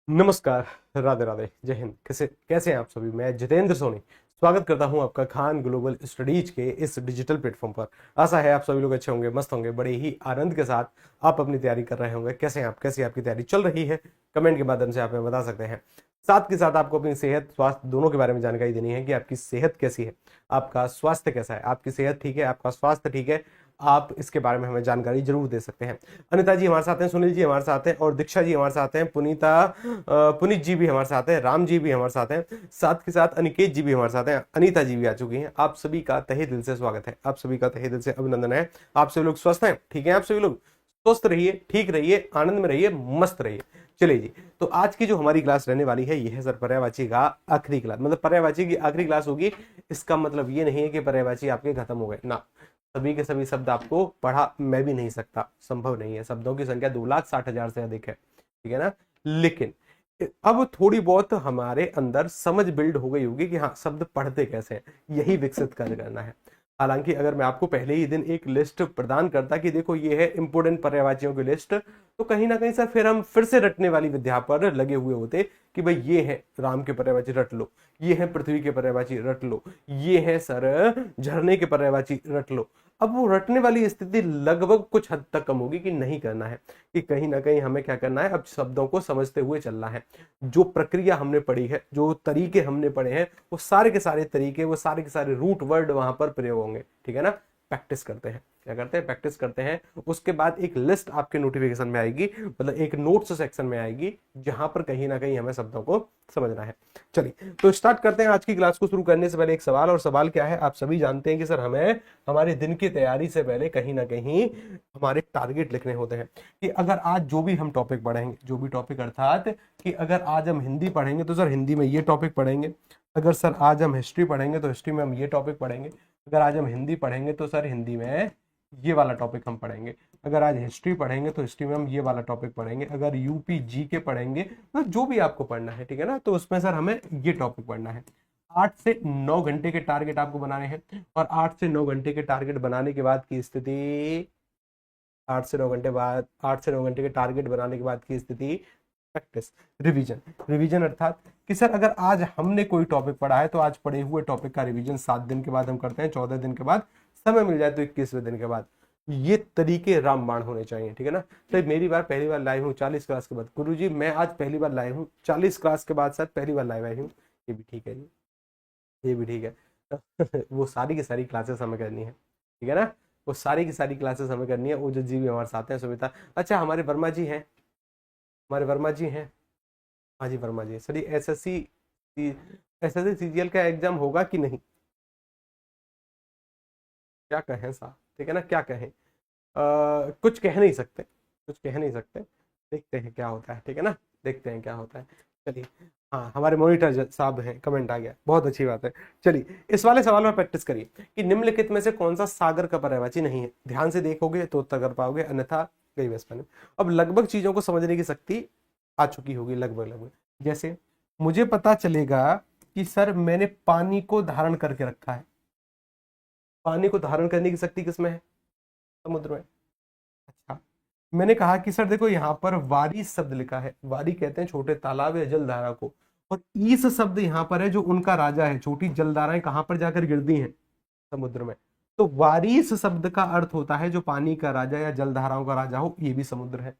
नमस्कार, राधे राधे, जय हिंद। कैसे कैसे हैं आप सभी। मैं जितेंद्र सोनी स्वागत करता हूं आपका खान ग्लोबल स्टडीज के इस डिजिटल प्लेटफॉर्म पर। आशा है आप सभी लोग अच्छे होंगे, मस्त होंगे, बड़े ही आनंद के साथ आप अपनी तैयारी कर रहे होंगे। कैसे हैं आप, कैसी आपकी तैयारी चल रही है, कमेंट के माध्यम से आप हमें बता सकते हैं। साथ के साथ आपको अपनी सेहत स्वास्थ्य दोनों के बारे में जानकारी देनी है कि आपकी सेहत कैसी है, आपका स्वास्थ्य कैसा है, आपकी सेहत ठीक है, आपका स्वास्थ्य ठीक है। आप इसके बारे में हमें जानकारी जरूर दे सकते हैं। अनिता जी हमारे साथ हैं, सुनील जी हमारे साथ हैं और दीक्षा जी हमारे साथ हैं, पुनीत जी भी हमारे साथ हैं, राम जी भी हमारे साथ हैं, साथ के साथ अनिकेत जी भी हमारे साथ हैं, अनीता जी भी आ चुकी हैं। आप सभी का तहे दिल से स्वागत है, आप सभी का तहे दिल से अभिनंदन है। आप सभी लोग स्वस्थ हैं, ठीक है। आप सभी लोग स्वस्थ रहिए, ठीक रहिए, आनंद में रहिए, मस्त रहिए। चलिए जी, तो आज की जो हमारी क्लास रहने वाली है, यह है सर पर्यायवाची का आखिरी क्लास, मतलब पर्यायवाची की आखिरी क्लास होगी। इसका मतलब ये नहीं है कि पर्यायवाची आपके खत्म हो गए ना। सभी के सभी शब्द आपको पढ़ा मैं भी नहीं सकता, संभव नहीं है। शब्दों की संख्या 2,60,000 से अधिक है, ठीक है ना। लेकिन अब थोड़ी बहुत हमारे अंदर समझ बिल्ड हो गई होगी कि हाँ शब्द पढ़ते कैसे हैं, यही विकसित करना है। हालांकि अगर मैं आपको पहले ही दिन एक लिस्ट प्रदान करता कि देखो ये है इंपोर्टेंट पर्यायवाचियों की लिस्ट, तो कहीं ना कहीं सर फिर हम फिर से रटने वाली विद्या पर लगे हुए होते कि भाई ये है राम के पर्यायवाची रट लो, ये है पृथ्वी के पर्यायवाची रट लो, ये है सर झरने के पर्यायवाची रट लो। अब वो रटने वाली स्थिति लगभग कुछ हद तक कम होगी कि नहीं करना है, कि कहीं ना कहीं हमें क्या करना है, अब शब्दों को समझते हुए चलना है। जो प्रक्रिया हमने पढ़ी है, जो तरीके हमने पढ़े हैं, वो सारे के सारे तरीके, वो सारे के सारे रूट वर्ड वहां पर प्रयोग होंगे, ठीक है ना। प्रैक्टिस करते हैं, क्या करते हैं, प्रैक्टिस करते हैं। उसके बाद एक लिस्ट आपके नोटिफिकेशन में आएगी, मतलब एक नोट्स सेक्शन में आएगी, जहां पर कहीं ना कहीं हमें शब्दों को समझना है। चलिए तो स्टार्ट करते हैं। आज की क्लास को शुरू करने से पहले एक सवाल, और सवाल क्या है, आप सभी जानते हैं कि सर हमें हमारे दिन की तैयारी से पहले कहीं ना कहीं हमारे टारगेट लिखने होते हैं कि अगर आज जो भी हम टॉपिक पढ़ेंगे, जो भी टॉपिक अर्थात कि अगर आज हम हिंदी पढ़ेंगे तो सर हिंदी में ये टॉपिक पढ़ेंगे, अगर सर आज हम हिस्ट्री पढ़ेंगे तो हिस्ट्री में हम ये टॉपिक पढ़ेंगे, अगर आज हम हिंदी पढ़ेंगे तो सर हिंदी में ये वाला टॉपिक हम पढ़ेंगे, अगर आज हिस्ट्री पढ़ेंगे तो हिस्ट्री में हम ये वाला टॉपिक पढ़ेंगे, अगर यूपी जी के पढ़ेंगे तो जो भी आपको पढ़ना है, ठीक है ना, तो उसमें सर हमें ये टॉपिक पढ़ना है। 8 से 9 घंटे के टारगेट आपको बनाने हैं, और 8 से 9 घंटे के टारगेट बनाने के बाद की स्थिति, 8 से 9 घंटे के टारगेट बनाने के बाद की स्थिति, प्रैक्टिस, रिवीजन। रिवीजन अर्थात कि सर अगर आज हमने कोई टॉपिक पढ़ा है तो आज पढ़े हुए टॉपिक का रिवीजन 7 दिन के बाद हम करते हैं, 14 दिन के बाद, समय मिल जाए तो 21वें दिन के बाद। ये तरीके रामबाण होने चाहिए, ठीक है ना। तो मेरी बार पहली बार लाइव हूँ 40 क्लास के बाद, गुरुजी मैं आज पहली बार लाइव हूँ 40 क्लास के बाद, सर पहली बार लाइव आई हूँ, ये भी ठीक है जी, ये भी ठीक है। वो सारी की सारी क्लासेस हमें करनी है, ठीक है ना, वो सारी की सारी क्लासेस हमें करनी है। ओजस जी भी हमारे साथ हैं, सुमिता, अच्छा हमारे वर्मा जी हैं, हमारे वर्मा जी हैं, हाँ जी वर्मा जी। सर एसएससी एसएससी सीजीएल का एग्जाम होगा कि नहीं, क्या कहें साहब, ठीक है ना, क्या कहें। कुछ कह नहीं सकते, कुछ कह नहीं सकते, देखते हैं क्या होता है, ठीक है ना, देखते हैं क्या होता है। चलिए, हाँ हमारे मॉनिटर साहब हैं, कमेंट आ गया, बहुत अच्छी बात है। चलिए इस वाले सवाल में प्रैक्टिस करिए कि निम्नलिखित में से कौन सा सागर का पर्यायवाची नहीं है। ध्यान से देखोगे तो उत्तर कर पाओगे, अन्यथा गई बस मैंने। अब लगभग चीजों को समझने की शक्ति आ चुकी होगी, लगभग लगभग। जैसे मुझे पता चलेगा कि सर मैंने पानी को धारण करके रखा है, पानी को धारण करने की शक्ति किसमें है, समुद्र में। अच्छा, मैंने कहा कि सर देखो यहाँ पर वारी शब्द लिखा है, वारी कहते हैं छोटे तालाब या जलधारा को, और ईस शब्द यहाँ पर है जो उनका राजा है। छोटी जलधाराएं कहाँ पर जाकर गिरती हैं, समुद्र में। तो वारिस शब्द का अर्थ होता है जो पानी का राजा या जलधाराओं का राजा हो, ये भी समुद्र है।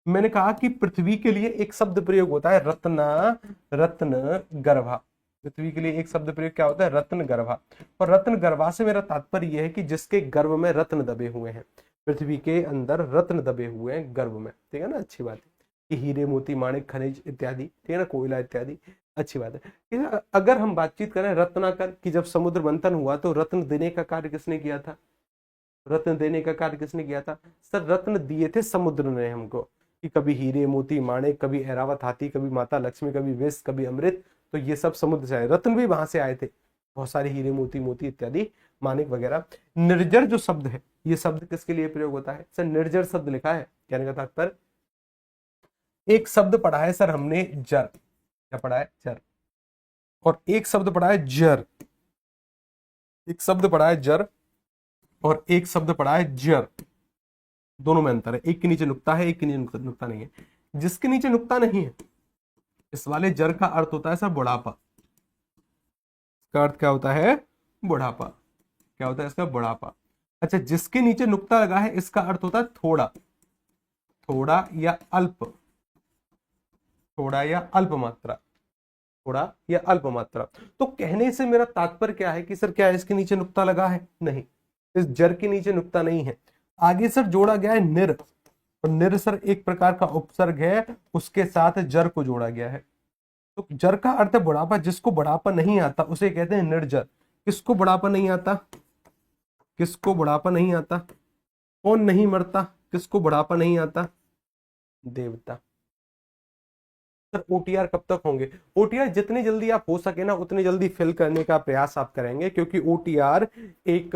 मैंने कहा कि पृथ्वी के लिए एक शब्द प्रयोग होता है रत्ना, रत्न गर्भा। पृथ्वी के लिए एक शब्द प्रयोग क्या होता है, रत्न गर्भा। और रत्न गर्भा से मेरा तात्पर्य यह है कि जिसके गर्भ में रत्न दबे हुए हैं, पृथ्वी के अंदर रत्न दबे हुए हैं गर्भ में, ठीक है ना, अच्छी बात है कि हीरे मोती माणिक खनिज इत्यादि, ठीक है ना, कोयला इत्यादि, अच्छी बात है। अगर हम बातचीत करें रत्नाकर कि जब समुद्र मंथन हुआ तो रत्न देने का कार्य किसने किया था, रत्न देने का कार्य किसने किया था, सर रत्न दिए थे समुद्र ने हमको, कि कभी हीरे मोती माणिक, कभी ऐरावत हाथी, कभी माता लक्ष्मी, कभी विष, कभी अमृत, तो ये सब समुद्र से आए, रत्न भी वहां से आए थे, बहुत सारे हीरे मोती मोती इत्यादि माणिक वगैरह। निर्जर जो शब्द है, ये शब्द किसके लिए प्रयोग होता है, सर निर्जर शब्द लिखा है, कहने का तात्पर्य एक शब्द पढ़ा है सर हमने जर, क्या पढ़ा है, जर, और एक शब्द पढ़ा है जर, एक शब्द पढ़ा है जर, और एक शब्द पढ़ा है जर। दोनों में अंतर है, एक के नीचे नुक्ता है, एक के नीचे नुक्ता नहीं है। जिसके नीचे नुक्ता नहीं है इस वाले जर का अर्थ होता है सर बुढ़ापा। इसका अर्थ क्या होता है? बुढ़ापा। क्या होता है इसका? बुढ़ापा। अच्छा, जिसके नीचे नुक्ता लगा है इसका अर्थ होता है थोड़ा, थोड़ा या अल्प, थोड़ा या अल्प मात्रा, थोड़ा या अल्प मात्रा। तो कहने से मेरा तात्पर्य क्या है कि सर क्या इसके नीचे नुक्ता लगा है? नहीं, इस जर के नीचे नुक्ता नहीं है। आगे सर जोड़ा गया है निर, और निर सर एक प्रकार का उपसर्ग है, उसके साथ जर को जोड़ा गया है। तो जर का अर्थ है बुढ़ापा। जिसको बुढ़ापा नहीं आता उसे कहते हैं निर्जर। किसको बुढ़ापा नहीं आता? किसको बुढ़ापा नहीं आता? कौन नहीं मरता? किसको बुढ़ापा नहीं आता? देवता। सर ओटीआर कब तक होंगे? ओटीआर जितनी जल्दी आप हो सके ना उतनी जल्दी फिल करने का प्रयास आप करेंगे, क्योंकि ओटीआर एक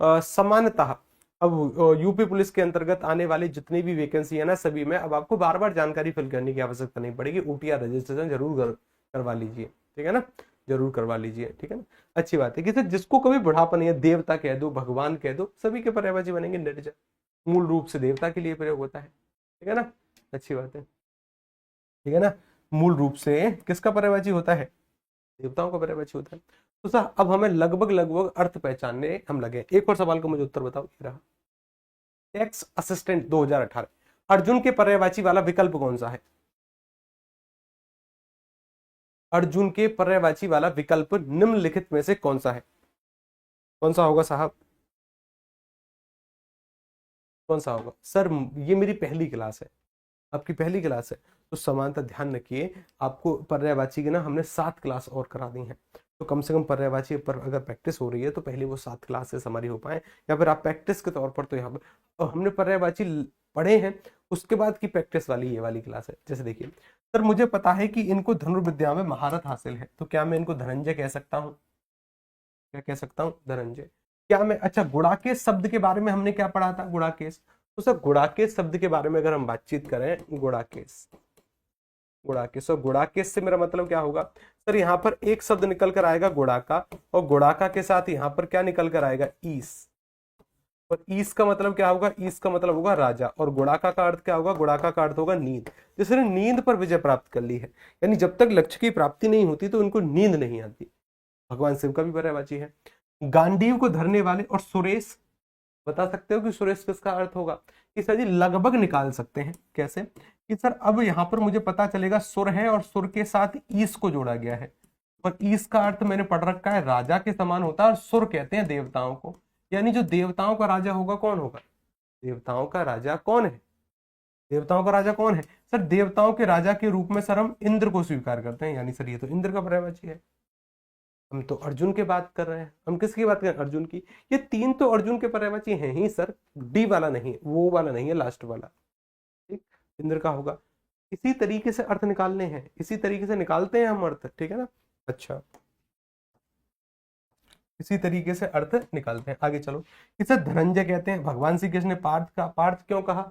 सामान्यतः अब यूपी पुलिस के अंतर्गत आने वाली जितनी भी वैकेंसी है ना, सभी में अब आपको बार बार जानकारी फिल करने की आवश्यकता नहीं पड़ेगी। ओटीआर रजिस्ट्रेशन जरूर करवा लीजिए, ठीक है ना, जरूर करवा लीजिए, ठीक है ना। अच्छी बात है कि सर जिसको कभी बुढ़ापा नहीं है, देवता कह दो, भगवान कह दो, सभी के पर्यायवाची बनेंगे निर्जर। मूल रूप से देवता के लिए प्रयोग होता है, ठीक है ना। अच्छी बात है, ठीक है ना। मूल रूप से किसका पर्यायवाची होता है? देवताओं का पर्यायवाची होता है। तो सर अब हमें लगभग लगभग अर्थ पहचानने हम लगे। एक और सवाल का मुझे उत्तर बताओ, ये रहा। टैक्स असिस्टेंट 2018, अर्जुन के पर्यायवाची वाला विकल्प कौन सा है? अर्जुन के पर्यायवाची वाला विकल्प निम्नलिखित में से कौन सा है? कौन सा होगा साहब? कौन सा होगा सर? ये मेरी पहली क्लास है, आपकी पहली क्लास है, तो समानता ध्यान रखिए। आपको पर्यायवाची की ना हमने 7 क्लास और करा दी हैं, तो कम से कम पर्यायवाची पर अगर प्रैक्टिस हो रही है तो पहले वो 7 क्लासेस हमारी हो पाए, या फिर आप प्रैक्टिस के तौर पर तो यहाँ पर हमने पर्यायवाची पढ़े हैं, उसके बाद की प्रैक्टिस वाली ये वाली क्लास है। जैसे देखिए सर, मुझे पता है कि इनको धनुर्विद्या में महारत हासिल है, तो क्या मैं इनको धनंजय कह सकता हूँ? क्या कह सकता हूँ? धनंजय। क्या मैं, अच्छा गुड़ाकेश शब्द के बारे में हमने क्या पढ़ा था? गुड़ाकेश। तो सर गुड़ाकेश शब्द के बारे में अगर हम बातचीत करें, गुड़ाकेश, गुड़ाकेश, और गुड़ाकेश से मेरा मतलब क्या होगा सर? यहाँ पर एक शब्द निकल कर आएगा गुड़ाका, और गुड़ाका के साथ यहाँ पर क्या निकल कर आएगा? ईस। और ईस का मतलब क्या होगा? ईस का मतलब होगा राजा, और गुड़ाका का अर्थ क्या होगा? गुड़ाका का अर्थ होगा नींद। जिसने नींद पर विजय प्राप्त कर ली है, यानी जब तक लक्ष्य की प्राप्ति नहीं होती तो उनको नींद नहीं आती। भगवान शिव का भी पर्यायवाची है। गांडीव को धरने वाले, और सुरेश, बता सकते हो कि सुरेश किसका अर्थ होगा? कि सर जी लगभग निकाल सकते हैं। कैसे? कि सर अब यहां पर मुझे पता चलेगा सुर है, और सुर के साथ ईस को जोड़ा गया है, और ईस का अर्थ मैंने पढ़ रखा है राजा के समान होता है, और सुर कहते हैं देवताओं को। यानी जो देवताओं का राजा होगा कौन होगा? देवताओं का राजा कौन है? देवताओं का राजा कौन है सर? देवताओं के राजा के रूप में सर हम इंद्र को स्वीकार करते हैं, यानी सर ये तो इंद्र का पर्यायवाची है। हम तो अर्जुन की बात कर रहे हैं, हम किसकी बात कर रहे हैं? अर्जुन की। ये 3 तो अर्जुन के पर्यायवाची हैं ही सर, डी वाला नहीं है, वो वाला नहीं है, लास्ट वाला, ठीक, इंद्र का होगा। इसी तरीके से अर्थ निकालने हैं, इसी तरीके से निकालते हैं हम अर्थ, ठीक है ना। अच्छा, इसी तरीके से अर्थ निकालते हैं। आगे चलो, इसे धनंजय कहते हैं। भगवान श्री कृष्ण ने पार्थ क्यों कहा?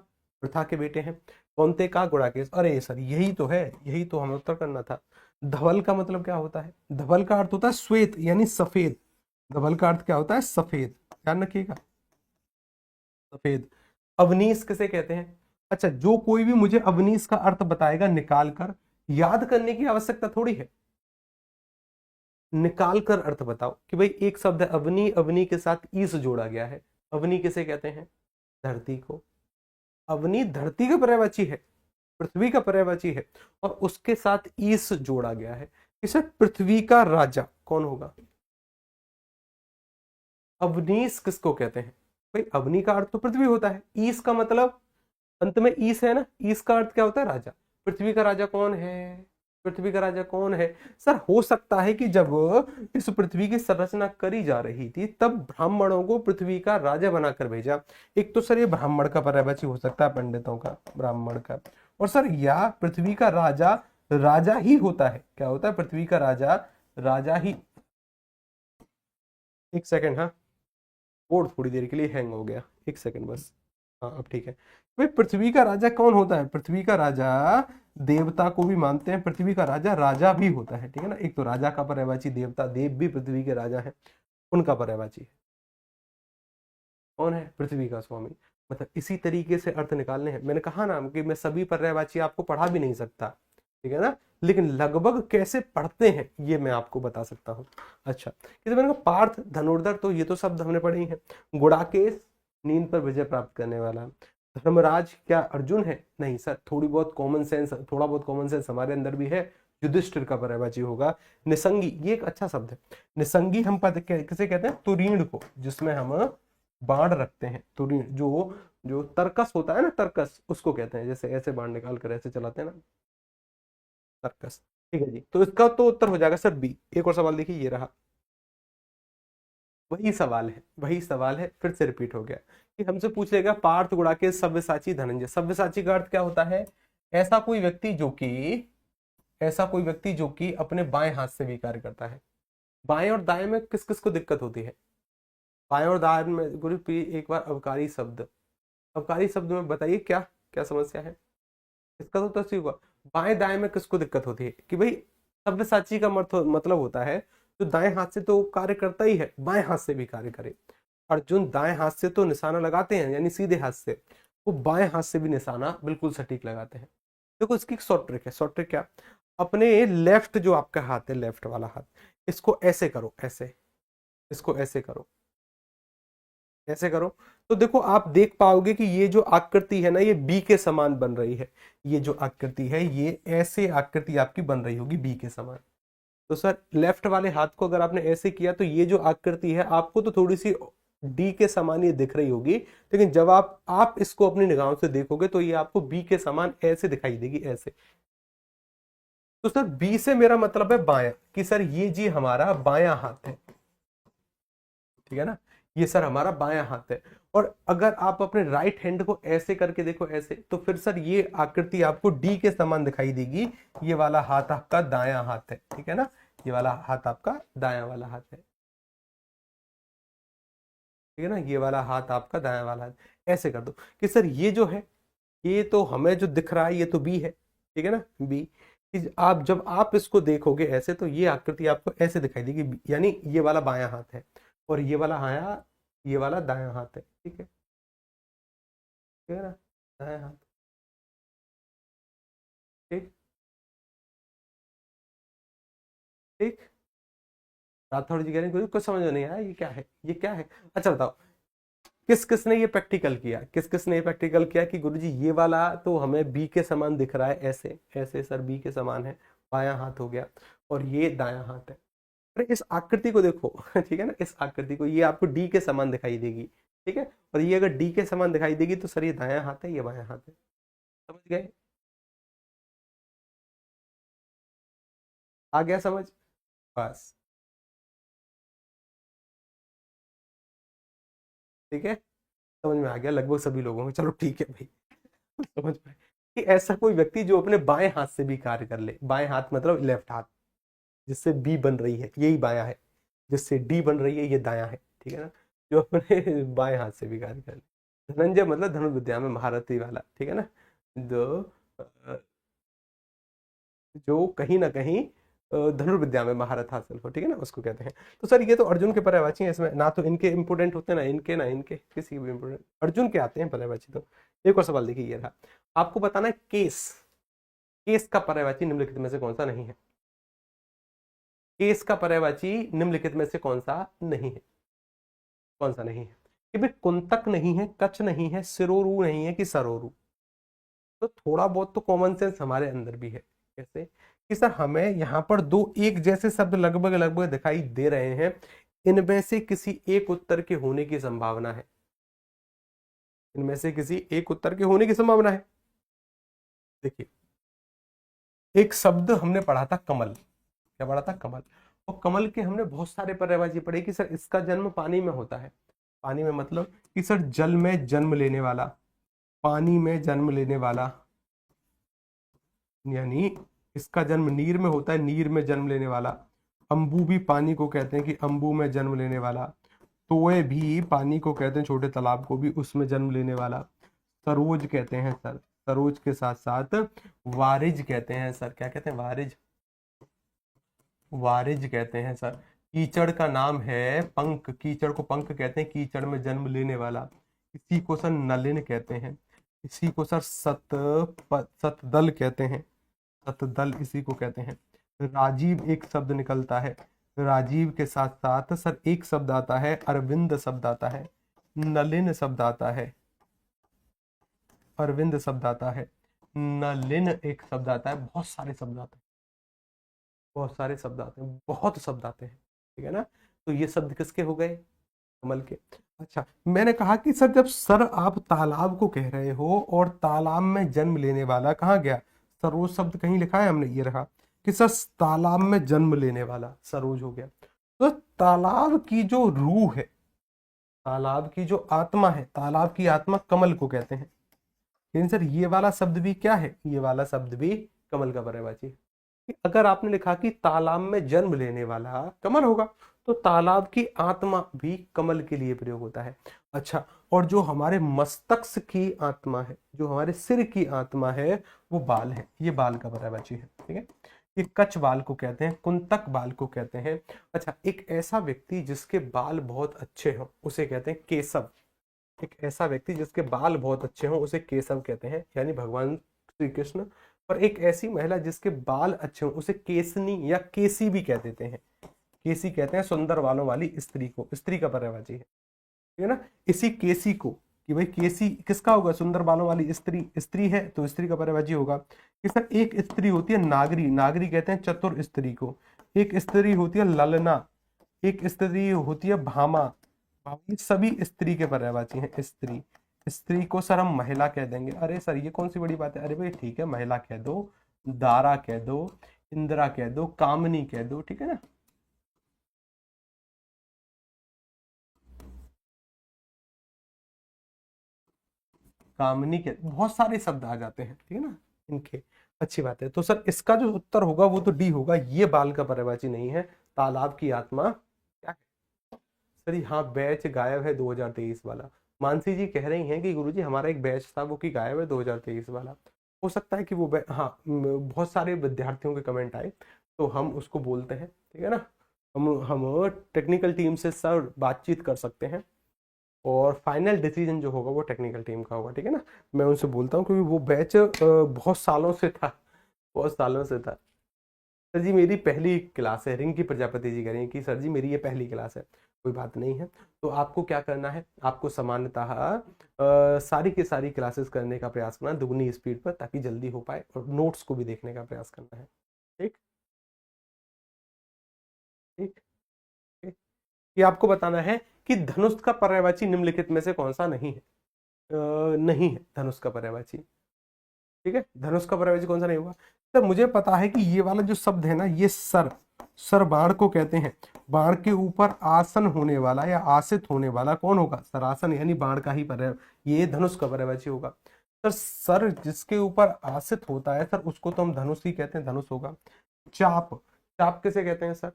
पृथा के बेटे हैं। कौनते का? गुड़ाकेश। अरे सर यही तो है, यही तो हमें उत्तर करना था। धवल का मतलब क्या होता है? धवल का अर्थ होता है श्वेत, यानी सफेद। धवल का अर्थ क्या होता है? सफेद, ध्यान रखिएगा, सफेद। अवनीश किसे कहते हैं? अच्छा, जो कोई भी मुझे अवनीश का अर्थ बताएगा निकाल कर, याद करने की आवश्यकता थोड़ी है, निकाल कर अर्थ बताओ कि भाई एक शब्द है अवनी, अवनी के साथ ईस जोड़ा गया है। अवनी किसे कहते हैं? धरती को। अवनी धरती का पर्यायवाची है, पृथ्वी का पर्यायवाची है, और उसके साथ ईस जोड़ा गया है। इसे पृथ्वी का राजा कौन होगा? अवनीश किसको कहते हैं? भाई अवनी का अर्थ तो पृथ्वी होता है, ईस का मतलब अंत में ईस है ना, ईस का अर्थ क्या होता है? राजा। पृथ्वी का राजा कौन है? पृथ्वी का राजा कौन है सर? हो सकता है कि जब इस पृथ्वी की संरचना करी जा रही थी तब ब्राह्मणों को पृथ्वी का राजा बनाकर भेजा। एक तो सर ये ब्राह्मण का पर्यायवाची हो सकता है, पंडितों का, ब्राह्मण का। और सर या पृथ्वी का राजा राजा ही होता है। क्या होता है? पृथ्वी का राजा राजा ही। एक सेकंड, हाँ, बोर्ड थोड़ी देर के लिए हैंग हो गया, एक सेकंड बस। हाँ अब ठीक है। भाई पृथ्वी का राजा कौन होता है? पृथ्वी का राजा देवता को भी मानते हैं, पृथ्वी का राजा राजा भी होता है, ठीक है ना। एक तो राजा का पर्यायवाची देवता, देव भी पृथ्वी के राजा है, उनका पर्यायवाची कौन है? पृथ्वी का स्वामी। मतलब इसी तरीके से अर्थ निकालने हैं। मैंने कहा ना कि मैं सभी पर्यायवाची आपको पढ़ा भी नहीं सकता, ठीक है ना, लेकिन लगभग कैसे पढ़ते हैं ये मैं आपको बता सकता हूँ। अच्छा, किसी मैंने कहा पार्थ धनुर्धर, तो ये तो शब्द हमने पढ़े ही हैं। गुड़ाकेश नींद पर विजय प्राप्त करने वाला। धर्मराज क्या अर्जुन है? नहीं सर, थोड़ा बहुत कॉमन सेंस हमारे अंदर भी है, युधिष्ठिर का पर्यायवाची होगा। निसंगी, ये एक अच्छा शब्द है। निसंगी हम किसे कहते हैं? तुरीण को, जिसमें हम बाण रखते हैं। तुरीण, जो जो तरकस होता है ना, तरकस, उसको कहते हैं। जैसे ऐसे बाण निकाल कर ऐसे चलाते हैं ना, तरकस। ठीक है जी, तो इसका तो उत्तर हो जाएगा सर बी। एक और सवाल देखिए, ये रहा। वही सवाल है, फिर से रिपीट हो गया कि हमसे पूछ लेगा पार्थ गुड़ाकेश सव्यसाची धनंजय। सव्यसाची का अर्थ क्या होता है? ऐसा कोई व्यक्ति जो कि अपने बाएं हाथ से भी कार्य करता है। बाएं और दाएं में किस किस को दिक्कत होती है? बाएं और दाएं में गुरु एक बार अवकारी शब्द में बताइए क्या क्या समस्या है? इसका तो तस्वीर हुआ। बाएं दाएं में किसको दिक्कत होती है? कि भाई सव्यसाची का मतलब होता है जो दाएं हाथ से तो कार्य करता ही है, बाएं हाथ से भी कार्य करे। अर्जुन दाएं हाथ से तो निशाना लगाते हैं, यानी सीधे हाथ से, वो बाएं हाथ से भी निशाना बिल्कुल सटीक लगाते हैं। देखो इसकी एक शॉर्ट ट्रिक है। शॉर्ट ट्रिक क्या? अपने लेफ्ट जो आपका हाथ है, लेफ्ट वाला हाथ, इसको ऐसे करो, इसको ऐसे करो, तो देखो आप देख पाओगे कि ये जो आकृति है ना, ये बी के समान बन रही है। ये जो आकृति है, ये ऐसे आकृति आपकी बन रही होगी बी के समान। तो सर लेफ्ट वाले हाथ को अगर आपने ऐसे किया तो ये जो आकृति है आपको तो थोड़ी सी डी के समान ये दिख रही होगी, लेकिन जब आप इसको अपनी निगाहों से देखोगे तो ये आपको बी के समान ऐसे दिखाई देगी, ऐसे। तो सर बी से मेरा मतलब है बायां, कि सर ये जी हमारा बायां हाथ है, ठीक है ना, ये सर हमारा बायां हाथ है। और अगर आप अपने राइट हैंड को ऐसे करके देखो, ऐसे, तो फिर सर ये आकृति आपको डी के समान दिखाई देगी। ये वाला हाथ आपका दायां हाथ है, ठीक है ना, ये वाला हाथ आपका दायां वाला हाथ है, ठीक है ना, ये वाला हाथ आपका दायां वाला हाथ। ऐसे कर दो कि सर ये जो है, ये तो हमें जो दिख रहा है ये तो बी है, ठीक है ना, बी। आप जब आप इसको देखोगे ऐसे, तो ये आकृति आपको ऐसे दिखाई देगी, यानी ये वाला बायां हाथ है और ये वाला दायां हाथ है, ठीक है ना, दायां हाथ, ठीक ठीक। राठौड़ जी कह रहे हैं कुछ समझ में नहीं आया, ये क्या है, ये क्या है? अच्छा बताओ, किस किसने ये प्रैक्टिकल किया, किस किसने ये प्रैक्टिकल किया कि गुरुजी ये वाला तो हमें बी के समान दिख रहा है, ऐसे ऐसे सर बी के समान है, बायां हाथ हो गया, और ये दायां हाथ है। अरे इस आकृति को देखो ठीक है ना, इस आकृति को, ये आपको डी के समान दिखाई देगी, ठीक है, और ये अगर डी के समान दिखाई देगी तो सर ये दायां हाथ है, ये बायां हाथ है। समझ गए? आ गया समझ? बस, ठीक है, समझ में आ गया लगभग सभी लोगों को, चलो ठीक है भाई समझ में कि ऐसा कोई व्यक्ति जो अपने बाएं हाथ से भी कार्य कर ले, बाएं हाथ मतलब लेफ्ट हाथ, जिससे बी बन रही है यही बायां है, जिससे डी बन रही है ये दायां है, ठीक है ना, जो अपने बाएं हाथ से भी कार्य कर ले। धनंजय मतलब धनुर्विद्या में महारथी वाला, ठीक है ना, जो जो कहीं ना कहीं धनुर्विद्या में महारत हासिल हो, ठीक है ना, उसको कहते हैं। तो सर ये तो अर्जुन के पर्यायवाची हैं, इसमें ना तो इनके इंपोर्टेंट होते हैं, ना इनके किसी के भी इंपोर्टेंट, अर्जुन के आते हैं पर्यायवाची। तो एक और सवाल देखिए, ये रहा, आपको बताना है केस, केस का पर्यायवाची निम्नलिखित में से कौन सा नहीं है? केस का पर्यायवाची निम्नलिखित में से कौन सा नहीं है? कौन सा नहीं है? कि भाई कुंतक नहीं है, कच नहीं है, सिरोरु नहीं है, कि सरोरु। तो थोड़ा बहुत तो कॉमन सेंस हमारे अंदर भी है। कैसे? कि सर हमें यहाँ पर दो एक जैसे शब्द लगभग लगभग दिखाई दे रहे हैं, इनमें से किसी एक उत्तर के होने की संभावना है, इनमें से किसी एक उत्तर के होने की संभावना है। देखिए, एक शब्द हमने पढ़ा था कमल, क्या पढ़ा था? कमल। और कमल के हमने बहुत सारे पर्यायवाची पढ़े कि सर इसका जन्म पानी में होता है। पानी में मतलब कि सर जल में जन्म लेने वाला, पानी में जन्म लेने वाला, यानी इसका जन्म नीर में होता है, नीर में जन्म लेने वाला। अंबु भी पानी को कहते हैं कि अंबु में जन्म लेने वाला। तोए भी पानी को कहते हैं, छोटे तालाब को भी, उसमें जन्म लेने वाला। सरोज कहते हैं सर, सरोज के साथ साथ वारिज कहते हैं सर, क्या कहते हैं? वारिज, वारिज कहते हैं सर। कीचड़ का नाम है पंख, कीचड़ को पंख कहते हैं, कीचड़ में जन्म लेने वाला। इसी को सर नलिन कहते हैं, इसी को सर सतदल कहते हैं, शतदल इसी को कहते हैं। राजीव एक शब्द निकलता है, राजीव के साथ साथ सर एक शब्द आता है, अरविंद शब्द आता है, नलिन शब्द आता है, अरविंद शब्द आता है, नलिन एक शब्द आता है, बहुत सारे शब्द आते हैं, बहुत सारे शब्द आते हैं, बहुत शब्द आते हैं, ठीक है ना। तो ये शब्द किसके हो गए? कमल के। अच्छा, मैंने कहा कि सर जब सर आप तालाब को कह रहे हो और तालाब में जन्म लेने वाला कहाँ गया? सरोज शब्द कहीं लिखा है हमने? ये रहा कि सर तालाब में जन्म लेने वाला सरोज हो गया। तो तालाब की जो रूह है, तालाब की जो आत्मा है, तालाब की आत्मा कमल को कहते हैं। लेकिन सर ये वाला शब्द भी क्या है? ये वाला शब्द भी कमल का पर्यायवाची है। अगर आपने लिखा कि तालाब में जन्म लेने वाला कमल होगा, तो तालाब की आत्मा भी कमल के लिए प्रयोग होता है। अच्छा, और जो हमारे मस्तक की आत्मा है, जो हमारे सिर की आत्मा है, वो बाल है, ये बाल का पर्यायवाची है, ठीक है। ये कच बाल को कहते हैं, कुंतक बाल को कहते हैं। अच्छा, एक ऐसा व्यक्ति जिसके बाल बहुत अच्छे हो उसे कहते हैं केशव। एक ऐसा व्यक्ति जिसके बाल बहुत अच्छे हों उसे केशव कहते हैं, यानी भगवान श्री कृष्ण। और एक ऐसी महिला जिसके बाल अच्छे हों उसे केसनी या केसी भी कह देते हैं। केसी कहते हैं सुंदर बालों वाली स्त्री को, स्त्री का पर्यायवाची है, ठीक है ना। इसी केसी को, कि भाई केसी किसका होगा? सुंदर बालों वाली स्त्री, स्त्री है तो स्त्री का पर्यायवाची होगा। कि सर एक स्त्री होती है नागरी, नागरी कहते हैं चतुर स्त्री को। एक स्त्री होती है ललना, एक स्त्री होती है भामा, ये सभी स्त्री के पर्यायवाची हैं। स्त्री, स्त्री को सर हम महिला कह देंगे। अरे सर ये कौन सी बड़ी बात है? अरे भाई ठीक है, महिला कह दो, दारा कह दो, इंदिरा कह दो, कामनी कह दो, ठीक है ना। कामनी के बहुत सारे शब्द आ जाते हैं, ठीक है ना इनके। अच्छी बात है। तो सर इसका जो उत्तर होगा वो तो डी होगा, ये बाल का पर्यायवाची नहीं है। तालाब की आत्मा क्या है? सर हाँ, बैच गायब है 2023 वाला। मानसी जी कह रही हैं कि गुरुजी हमारा एक बैच था वो कि गायब है 2023 वाला। हो सकता है कि वो हाँ, बहुत सारे विद्यार्थियों के कमेंट आए तो हम उसको बोलते हैं, ठीक है ना। हम टेक्निकल टीम से सर बातचीत कर सकते हैं और फाइनल डिसीजन जो होगा वो टेक्निकल टीम का होगा, ठीक है ना। मैं उनसे बोलता हूँ क्योंकि वो बैच बहुत सालों से था, बहुत सालों से था। सर जी मेरी पहली क्लास है, रिंकी प्रजापति जी कह रही हैं कि सर जी मेरी ये पहली क्लास है। कोई बात नहीं है। तो आपको क्या करना है? आपको सामान्यतः सारी की सारी क्लासेस करने का प्रयास करना दुगनी स्पीड पर, ताकि जल्दी हो पाए, और नोट्स को भी देखने का प्रयास करना है। ठीक ठीक ठीक। ये आपको बताना है कि धनुष का पर्यायवाची निम्नलिखित में से कौन सा नहीं है? नहीं है धनुष का पर्यायवाची, ठीक है। धनुष का पर्यायवाची कौन सा नहीं होगा? सर मुझे पता है कि ये वाला जो शब्द है ना, ये सर, सर बाण को कहते हैं। बाण के ऊपर आसन होने वाला या आसित होने वाला कौन होगा? सरासन, यानी बाण का ही पर्याय, ये धनुष का पर्यायवाची होगा। सर सर जिसके ऊपर आसित होता है सर उसको तो हम धनुष ही कहते हैं, धनुष होगा। चाप, चाप किसे कहते हैं सर?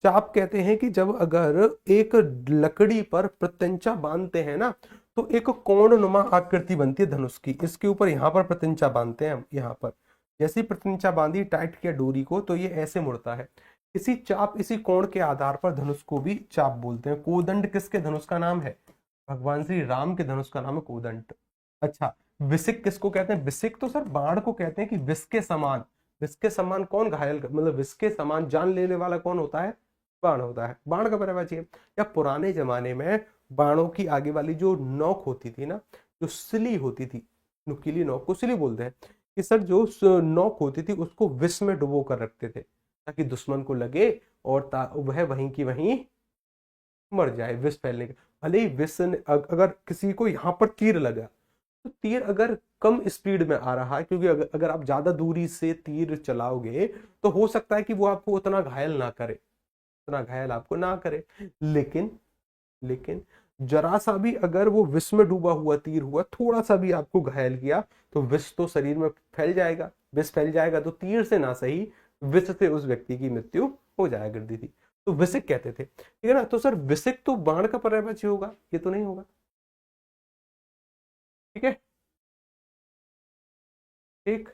चाप कहते हैं कि जब अगर एक लकड़ी पर प्रत्यंचा बांधते हैं ना, तो एक कोणनुमा आकृति बनती है धनुष की। इसके ऊपर यहाँ पर प्रत्यंचा बांधते हैं हम, यहाँ पर जैसे ही प्रत्यंचा बांधी, टाइट किया डोरी को, तो ये ऐसे मुड़ता है। इसी चाप, इसी कोण के आधार पर धनुष को भी चाप बोलते हैं। कोदंड किसके धनुष का नाम है? भगवान श्री राम के धनुष का नाम है कोदंड। अच्छा, विसिक किसको कहते हैं? विसिक तो सर बाण को कहते हैं कि विष के समान, विष के समान कौन घायल, मतलब विष के समान जान लेने वाला कौन होता है? बाण होता है, बाण का पर्यायवाची है। या पुराने जमाने में बाणों की आगे वाली जो नोक होती थी ना, जो सिली होती थी, नुकीली नोक को सिली बोलते हैं, कि सर जो नोक होती थी उसको विष में डुबो कर रखते थे ताकि दुश्मन को लगे और वह वहीं की वहीं मर जाए विष फैलने के। भले ही विष अगर किसी को यहाँ पर तीर लगा, तो तीर अगर कम स्पीड में आ रहा है, क्योंकि अगर आप ज्यादा दूरी से तीर चलाओगे तो हो सकता है कि वो आपको उतना घायल ना करे, उतना घायल आपको ना करे। लेकिन लेकिन जरा सा भी अगर वो विष में डूबा हुआ तीर हुआ, थोड़ा सा भी आपको घायल किया, तो विष तो शरीर में फैल जाएगा। विष फैल जाएगा तो तीर से ना सही, विष से उस व्यक्ति की मृत्यु हो जाया करती थी। तो विसिक कहते थे, ठीक है ना। तो सर विसिक तो बाण का पर्यायवाची होगा, ये तो नहीं होगा, ठीक है। ठीक,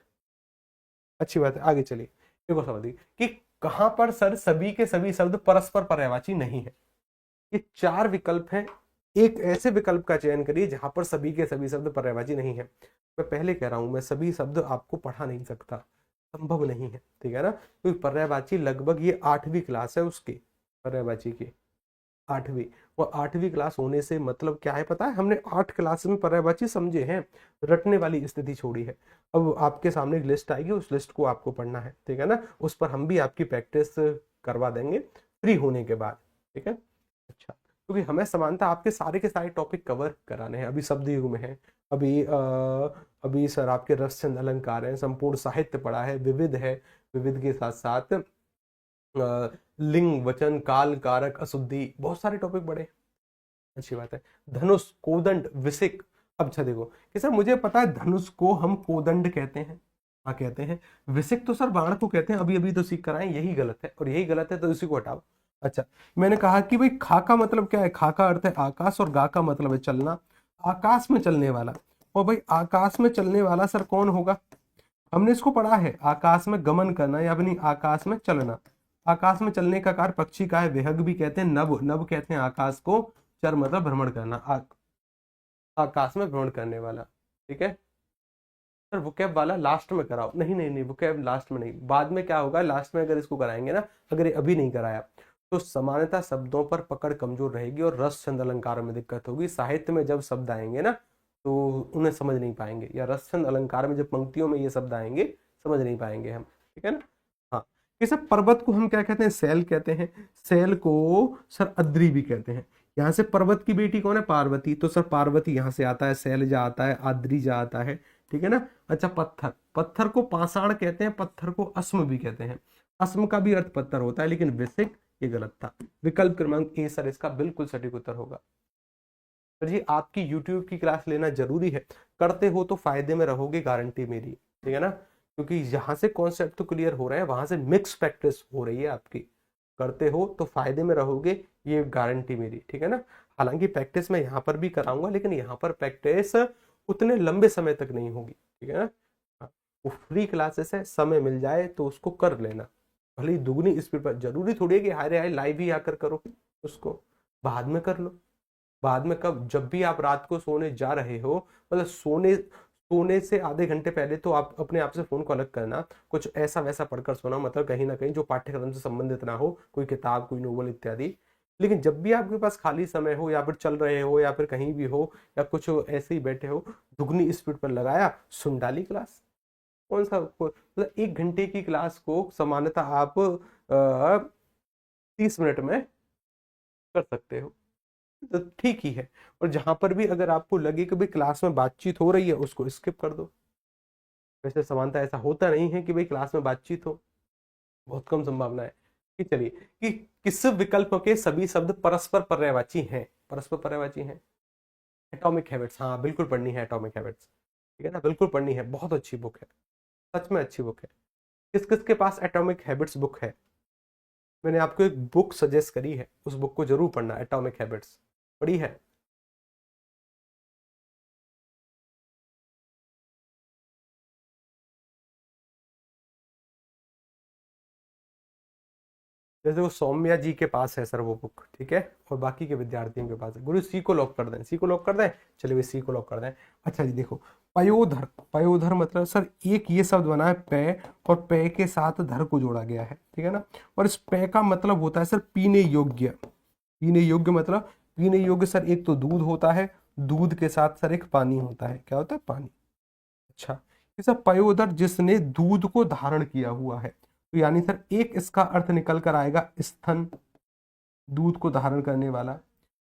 अच्छी बात है, आगे चलिए। देखो समझिए कि कहां पर सर सभी के सभी शब्द परस्पर पर्यायवाची नहीं है। ये चार विकल्प हैं, एक ऐसे विकल्प का चयन करिए जहां पर सभी के सभी शब्द पर्यायवाची नहीं है। मैं पहले कह रहा हूं, मैं सभी शब्द आपको पढ़ा नहीं सकता, संभव नहीं है, ठीक है ना, क्योंकि पर्यायवाची लगभग ये 8वीं क्लास है उसकी, पर्यायवाची की 8वीं, और 8वीं क्लास होने से मतलब क्या है पता है, हमने 8 क्लास में पर्यायवाची समझे हैं, रटने वाली स्थिति छोड़ी है। अब आपके सामने एक लिस्ट आएगी, उस लिस्ट को आपको पढ़ना है, ठीक है ना, उस पर हम भी आपकी प्रैक्टिस करवा देंगे फ्री होने के बाद, ठीक है। अच्छा, क्योंकि हमें समानता आपके सारे के सारे टॉपिक कवर कराने हैं। अभी शब्द युग में है, अभी सर आपके रस छंद अलंकार है, संपूर्ण साहित्य पढ़ा है, विविध है, विविध के साथ साथ लिंग वचन काल कारक अशुद्धि, बहुत सारे टॉपिक पढ़े, अच्छी बात है। धनुष कोदंड विसिक, अब अच्छा देखो कि सर मुझे पता है धनुष को हम कोदंड कहते हैं, हाँ कहते हैं, विसिक तो सर बाण को कहते हैं, अभी अभी तो सीख कर आए, यही गलत है और यही गलत है तो इसी को हटाओ। अच्छा, मैंने कहा कि भाई खा का मतलब क्या है, खा का अर्थ है आकाश और गा का मतलब है चलना, आकाश में चलने वाला, और भाई आकाश में चलने वाला सर कौन होगा, हमने इसको पढ़ा है, आकाश में गमन करना या अपनी आकाश में चलना। आकाश में चलने का कार्य पक्षी का है, विहग भी कहते हैं, नभ नभ कहते हैं आकाश को, चर मतलब भ्रमण करना, आकाश में भ्रमण करने वाला, ठीक है सर। वोकैब वाला लास्ट में कराओ, नहीं नहीं नहीं, वोकैब लास्ट में नहीं, बाद में क्या होगा, लास्ट में अगर इसको कराएंगे ना, अगर ये अभी नहीं कराया तो समानता शब्दों पर पकड़ कमजोर रहेगी और रस छंद अलंकार में दिक्कत होगी। साहित्य में जब शब्द आएंगे ना तो उन्हें समझ नहीं पाएंगे, या रस छंद अलंकार में जब पंक्तियों में ये शब्द आएंगे समझ नहीं पाएंगे हम, ठीक है ना। हाँ, ये सब पर्वत को हम क्या कहते हैं, सैल कहते हैं, सैल को सर अद्री भी कहते हैं। यहाँ से पर्वत की बेटी कौन है, पार्वती, तो सर पार्वती यहाँ से आता है, शैलजा आता है, आद्रीजा आता है, ठीक है ना। अच्छा, पत्थर, पत्थर को पाषाण कहते हैं, पत्थर को अस्म भी कहते हैं, अस्म का भी अर्थ पत्थर होता है, लेकिन विसिक ये गलत था। विकल्प क्रमांक ए सर इसका बिल्कुल सटीक उत्तर होगा। सर जी आपकी यूट्यूब की क्लास लेना जरूरी है, करते हो तो फायदे में रहोगे, गारंटी मेरी, ठीक है ना, क्योंकि यहाँ से कॉन्सेप्ट तो क्लियर हो रहे हैं, वहां से मिक्स प्रैक्टिस हो रही है आपकी, करते हो तो फायदे में रहोगे, ये गारंटी मेरी, ठीक है ना। हालांकि प्रैक्टिस मैं यहाँ पर भी कराऊंगा, लेकिन यहाँ पर प्रैक्टिस उतने लंबे समय तक नहीं होगी, ठीक है ना। हाँ, वो फ्री क्लासेस है, समय मिल जाए तो उसको कर लेना, भले ही दुगनी स्पीड पर, जरूरी थोड़ी है कि हाय हाय लाइव ही आकर करो, उसको बाद में कर लो, बाद में कब, जब भी आप रात को सोने जा रहे हो, मतलब सोने से आधे घंटे पहले तो आप अपने आप से फोन को अलग करना, कुछ ऐसा वैसा पढ़कर सोना, मतलब कहीं ना कहीं जो पाठ्यक्रम से संबंधित ना हो, कोई किताब कोई नोवेल इत्यादि। लेकिन जब भी आपके पास खाली समय हो, या फिर चल रहे हो, या फिर कहीं भी हो, या कुछ ऐसे ही बैठे हो, दुगनी स्पीड पर लगाया, सुन डाली क्लास, कौन सा मतलब 1 घंटे की क्लास को सामान्यतः आप 30 मिनट में कर सकते हो, तो ठीक ही है। और जहां पर भी अगर आपको लगे कि भाई क्लास में बातचीत हो रही है, उसको स्किप कर दो। वैसे समानता ऐसा होता नहीं है कि भाई क्लास में बातचीत हो, बहुत कम संभावना है। कि चलिए कि किस विकल्प के सभी शब्द परस्पर पर्यायवाची हैं, परस्पर पर्यायवाची हैं। एटॉमिक हैबिट्स, हाँ बिल्कुल पढ़नी है एटॉमिक हैबिट्स, ठीक है ना, बिल्कुल पढ़नी है, बहुत अच्छी बुक है, सच में अच्छी बुक है। किस किस के पास एटॉमिक हैबिट्स बुक है, मैंने आपको एक बुक सजेस्ट करी है, उस बुक को जरूर पढ़ना, एटॉमिक हैबिट्स पढ़ी है। जैसे वो सौम्या जी के पास है सर वो बुक, ठीक है, और बाकी के विद्यार्थियों के पास है। गुरु सी को लॉक कर दें, सी को लॉक कर दें, चलिए सी को लॉक कर दें। अच्छा जी देखो, पयोधर, पयोधर मतलब सर एक ये शब्द बना है पे, और पे के साथ धर को जोड़ा गया है, ठीक है ना, और इस पे का मतलब होता है सर पीने योग्य, पीने योग्य मतलब पीने योग्य सर एक तो दूध होता है, दूध के साथ सर एक पानी होता है, क्या होता है, पानी। अच्छा, ये सर पयोदर जिसने दूध को धारण किया हुआ है, तो यानी सर एक इसका अर्थ निकल कर आएगा स्तन, दूध को धारण करने वाला।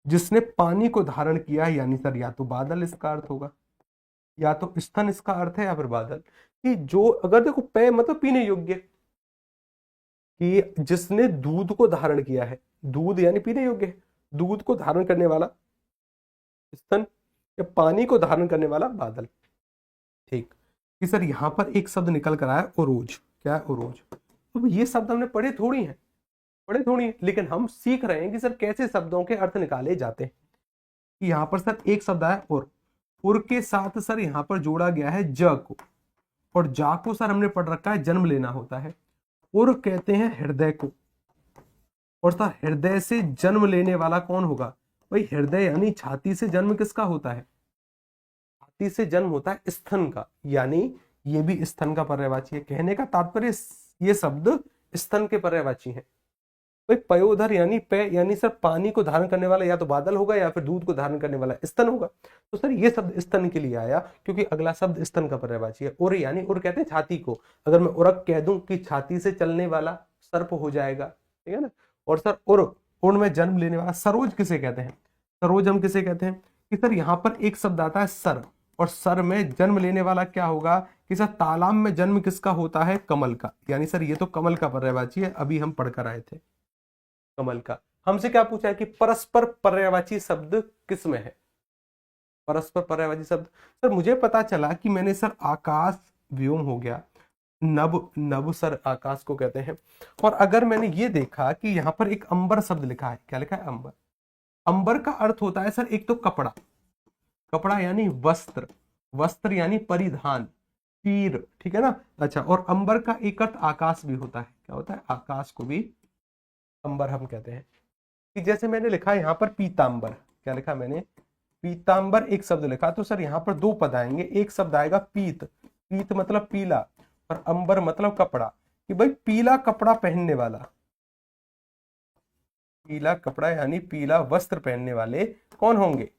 जिसने पानी को धारण किया है, यानी सर या तो बादल इसका अर्थ होगा, या तो स्तन इसका अर्थ है, या फिर बादल। कि जो अगर देखो पे मतलब पीने योग्य, कि जिसने दूध को धारण किया है, दूध यानी पीने योग्य है, दूध को धारण करने वाला स्तन, या पानी को धारण करने वाला बादल, ठीक। कि सर यहाँ पर एक शब्द निकल कर आया ओरोज, क्या है ओरोज। अब ये शब्द हमने पढ़े थोड़ी हैं, पढ़े थोड़ी हैं, लेकिन हम सीख रहे हैं कि सर कैसे शब्दों के अर्थ निकाले जाते हैं। कि यहाँ पर सर एक शब्द आया उर के साथ सर यहाँ पर जोड़ा गया है ज को, और जा को सर हमने पढ़ रखा है जन्म लेना होता है, उर कहते हैं हृदय को, और सर हृदय से जन्म लेने वाला कौन होगा, भाई हृदय यानी छाती से जन्म किसका होता है, छाती से जन्म होता है स्तन का, यानी ये भी स्तन का पर्यायवाची है। कहने का तात्पर्य ये शब्द स्तन के पर्यायवाची है। भाई पयोधर यानी पे यानी सर पानी को धारण करने वाला या तो बादल होगा या फिर दूध को धारण करने वाला स्तन होगा। तो सर ये शब्द स्तन के लिए आया क्योंकि अगला शब्द स्तन का पर्यायवाची है। उर यानी उर कहते हैं छाती को। अगर मैं उरक कह दूं कि छाती से चलने वाला सर्प हो जाएगा, ठीक है ना। और सर उर में जन्म लेने वाला सरोज किसे कहते हैं? सरोज हम किसे कहते हैं कि सर यहाँ पर एक शब्द आता है सर, और सर में जन्म लेने वाला क्या होगा कि सर तालाब में जन्म किसका होता है? कमल का। यानी सर ये तो कमल का पर्यायवाची है, अभी हम पढ़कर आए थे कमल का। हमसे क्या पूछा है कि परस्पर पर्यायवाची शब्द किस में है? परस्पर पर्यायवाची शब्द सर मुझे पता चला कि मैंने सर आकाश व्योम हो गया, नभ नभ सर आकाश को कहते हैं। और अगर मैंने ये देखा कि यहाँ पर एक अंबर शब्द लिखा है, क्या लिखा है? अंबर। अंबर का अर्थ होता है सर एक तो कपड़ा, कपड़ा यानी वस्त्र, वस्त्र यानी परिधान, तीर, ठीक है ना। अच्छा, और अंबर का एक अर्थ आकाश भी होता है। क्या होता है? आकाश को भी अंबर हम कहते हैं। कि जैसे मैंने लिखा है यहाँ पर पीतांबर, क्या लिखा मैंने? पीतांबर एक शब्द लिखा, तो सर यहाँ पर दो पद आएंगे। एक शब्द आएगा पीत, पीत मतलब पीला, और अंबर मतलब कपड़ा। कि भाई पीला कपड़ा पहनने वाला, पीला कपड़ा यानी पीला वस्त्र पहनने वाले कौन होंगे?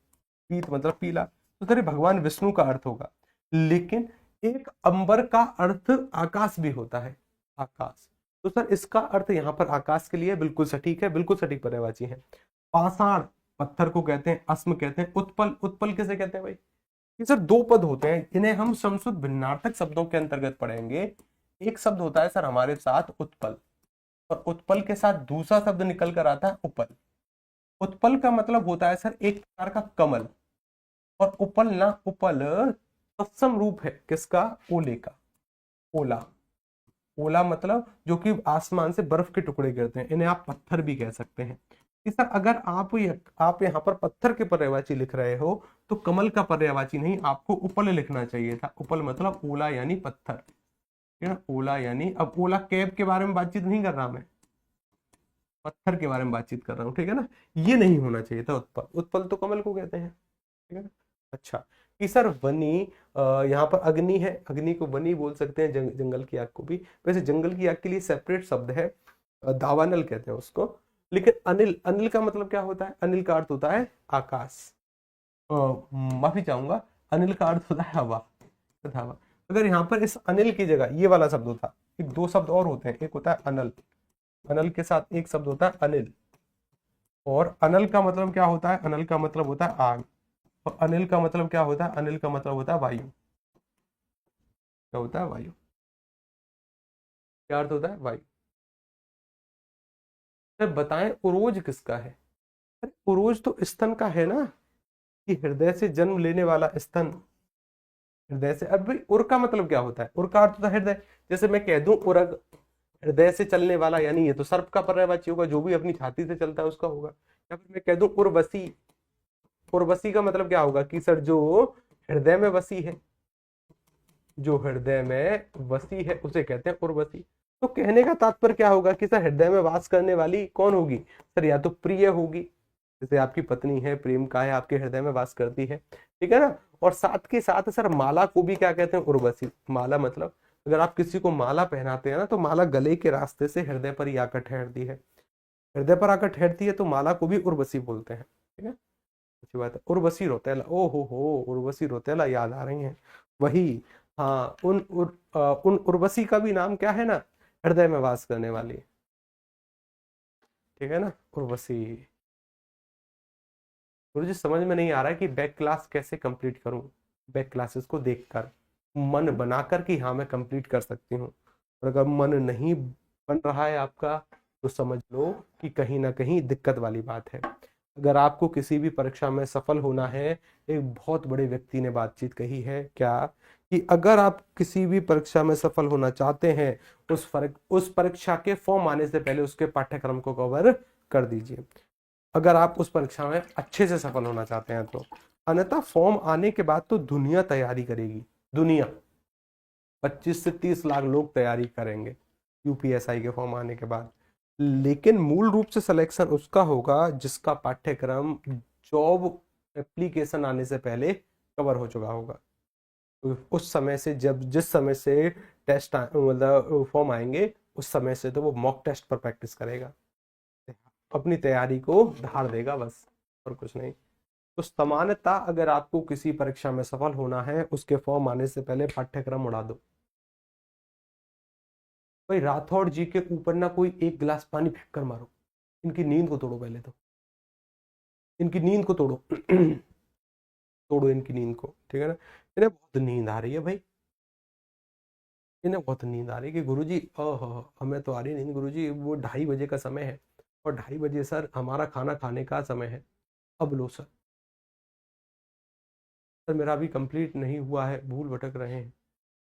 पीत मतलब पीला, तो सर भगवान विष्णु का अर्थ होगा। लेकिन एक अंबर का अर्थ आकाश भी होता है, आकाश। तो सर इसका अर्थ यहाँ पर आकाश के लिए बिल्कुल सटीक है, बिल्कुल सटीक पर्यायवाची है। पाषाण पत्थर को कहते हैं, अस्म कहते हैं। उत्पल, उत्पल किसे कहते हैं भाई? ये सर दो पद होते हैं, इन्हें हम संस्कृत भिन्नार्थक शब्दों के अंतर्गत पढ़ेंगे। एक शब्द होता है सर हमारे साथ उत्पल, और उत्पल के साथ दूसरा शब्द निकल कर आता है उपल। उत्पल का मतलब होता है सर एक प्रकार का कमल, और उपल ना, उपल तत्सम रूप है किसका? ओले का। ओला, ओला मतलब जो कि आसमान से बर्फ के टुकड़े गिरते हैं, इन्हें आप पत्थर भी कह सकते हैं। कि सर अगर आप यहाँ पर पत्थर के पर्यायवाची लिख रहे हो तो कमल का पर्यायवाची नहीं, आपको उपल लिखना चाहिए था। उपल मतलब ओला यानी पत्थर, ठीक है ना। ओला यानी, अब ओला कैब के बारे में बातचीत नहीं कर रहा मैं, पत्थर के बारे में बातचीत कर रहा हूँ, ठीक है ना। ये नहीं होना चाहिए था उत्पल, उत्पल तो कमल को कहते हैं, ठीक है ना। अच्छा, कि सर वनी, यहाँ पर अग्नि है, अग्नि को वनी बोल सकते हैं, जंगल की आग को भी। वैसे जंगल की आग के लिए सेपरेट शब्द है, दावानल कहते हैं उसको। लेकिन अनिल, अनिल का मतलब क्या होता है? अनिल का अर्थ होता है आकाश, माफी चाहूंगा, अनिल का अर्थ होता है हवा, तथा हवा। अगर यहाँ पर इस अनिल की जगह ये वाला शब्द होता, एक दो शब्द और होते हैं, एक होता है अनल, अनल के साथ एक शब्द होता है अनिल। और अनल का मतलब क्या होता है? अनल का मतलब होता है आग, और अनिल का मतलब क्या होता है? अनिल का मतलब होता है वायु। क्या होता है? वायु। क्या अर्थ होता है? वायु। सर बताएं उरोज किसका है? अरे उरोज तो स्तन का है ना, कि हृदय से जन्म लेने वाला स्तन, हृदय से। अब भाई उर का मतलब क्या होता है? उर का अर्थ होता है हृदय। जैसे मैं कह दूं उरग, हृदय से चलने वाला, यानी ये तो सर्प का पर्यायवाची होगा, जो भी अपनी छाती से चलता है उसका होगा। या फिर मैं कह दूं उर्वशी, उर्वशी का मतलब क्या होगा कि सर जो हृदय में वसी है, जो हृदय में वसी है उसे कहते हैं उर्वशी। तो कहने का तात्पर्य क्या होगा कि सर हृदय में वास करने वाली कौन होगी? सर या तो प्रिय होगी, जैसे आपकी पत्नी है, प्रेम का है, आपके हृदय में वास करती है, ठीक है ना। और साथ के साथ सर माला को भी क्या कहते हैं? उर्वशी। माला मतलब अगर आप किसी को माला पहनाते हैं ना, तो माला गले के रास्ते से हृदय पर ही आकर ठहरती है, हृदय पर आकर ठहरती है, तो माला को भी उर्वशी बोलते हैं, ठीक है। अच्छी बात है। उर्वशी रौतेला, ओ हो, उर्वशी रौतेला याद आ रही हैं, वही। हाँ, उन उर्वशी का भी नाम क्या है ना? हृदय में वास करने वाली, ठीक है ना, उर्वशी। मुझे समझ में नहीं आ रहा है कि बैक क्लास कैसे कंप्लीट करूं, बैक क्लासेस को देखकर मन बनाकर कि हाँ मैं कंप्लीट कर सकती हूँ। और अगर मन नहीं बन रहा है आपका, तो समझ लो कि कहीं ना कहीं दिक्कत वाली बात है। अगर आपको किसी भी परीक्षा में सफल होना है, एक बहुत बड़े व्यक्ति ने बातचीत कही है क्या, कि अगर आप किसी भी परीक्षा में सफल होना चाहते हैं, उस परीक्षा के फॉर्म आने से पहले उसके पाठ्यक्रम को कवर कर दीजिए, अगर आप उस परीक्षा में अच्छे से सफल होना चाहते हैं तो। अन्यथा फॉर्म आने के बाद तो दुनिया तैयारी करेगी, दुनिया 25 से 30 लाख लोग तैयारी करेंगे यूपीएसआई के फॉर्म आने के बाद। लेकिन मूल रूप से सिलेक्शन उसका होगा जिसका पाठ्यक्रम जॉब एप्लीकेशन आने से पहले कवर हो चुका होगा। उस समय से, जब जिस समय से टेस्ट मतलब फॉर्म आएंगे, उस समय से तो वो मॉक टेस्ट पर प्रैक्टिस करेगा, अपनी तैयारी को धार देगा बस, और कुछ नहीं। तो सामान्यतः अगर आपको किसी परीक्षा में सफल होना है, उसके फॉर्म आने से पहले पाठ्यक्रम उड़ा दो। भाई राठौड़ जी के ऊपर ना कोई एक गिलास पानी फेंक कर मारो, इनकी नींद को तोड़ो, पहले तो इनकी नींद को तोड़ो। तोड़ो इनकी नींद को, ठीक है ना। इन्हें बहुत नींद आ रही है भाई, इन्हें बहुत नींद आ रही है कि गुरुजी, ओह हमें तो आ रही नींद गुरुजी, वो 2:30 बजे का समय है, और 2:30 बजे सर हमारा खाना खाने का समय है। अब लो सर, सर मेरा अभी कंप्लीट नहीं हुआ है, भूल भटक रहे हैं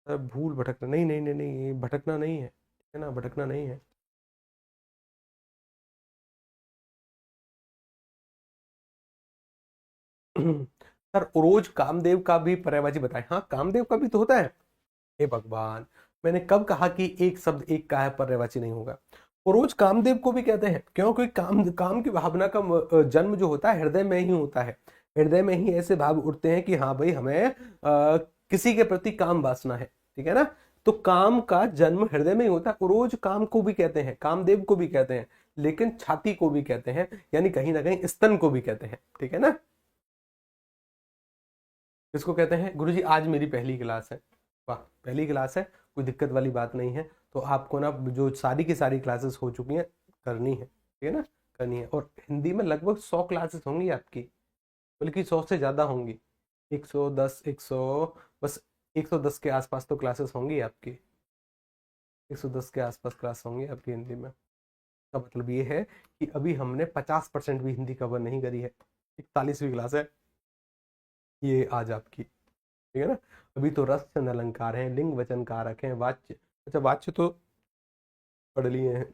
सर, भूल भटकना नहीं, नहीं नहीं नहीं, ये भटकना नहीं है, ठीक है ना, भटकना नहीं है। सर रोज कामदेव का भी पर्यायवाची बताएं। हाँ कामदेव का भी तो होता है। हे भगवान, मैंने कब कहा कि एक शब्द एक का है पर्यायवाची नहीं होगा। वो रोज कामदेव को भी कहते हैं, क्योंकि काम काम की भावना का जन्म जो होता है हृदय में ही होता है। हृदय में ही ऐसे भाव उठते हैं कि हाँ भाई हमें किसी के प्रति काम वासना है, ठीक है ना। तो काम का जन्म हृदय में ही होता है। रोज काम को भी कहते हैं, कामदेव को भी कहते हैं, लेकिन छाती को भी कहते हैं, यानी कहीं ना कहीं स्तन को भी कहते हैं, ठीक है ना। किसको कहते हैं गुरुजी, आज मेरी पहली क्लास है। वाह, पहली क्लास है, कोई दिक्कत वाली बात नहीं है। तो आपको ना जो सारी की सारी क्लासेस हो चुकी हैं करनी है, ठीक है ना, करनी है। और हिंदी में लगभग 100 क्लासेस होंगी आपकी, बल्कि 100 से ज़्यादा होंगी। 110, 100, बस 110 के आसपास तो क्लासेस होंगी आपकी। 110 के आसपास क्लास होंगी आपकी हिंदी में। का मतलब ये है कि अभी हमने 50% भी हिंदी कवर नहीं करी है। 41वीं क्लास है ये आज आपकी, ठीक है ना। अभी तो रस चंद अलंकार हैं, लिंग वचन कारक हैं, वाच्य, अच्छा वाच्य तो पढ़ लिए हैं,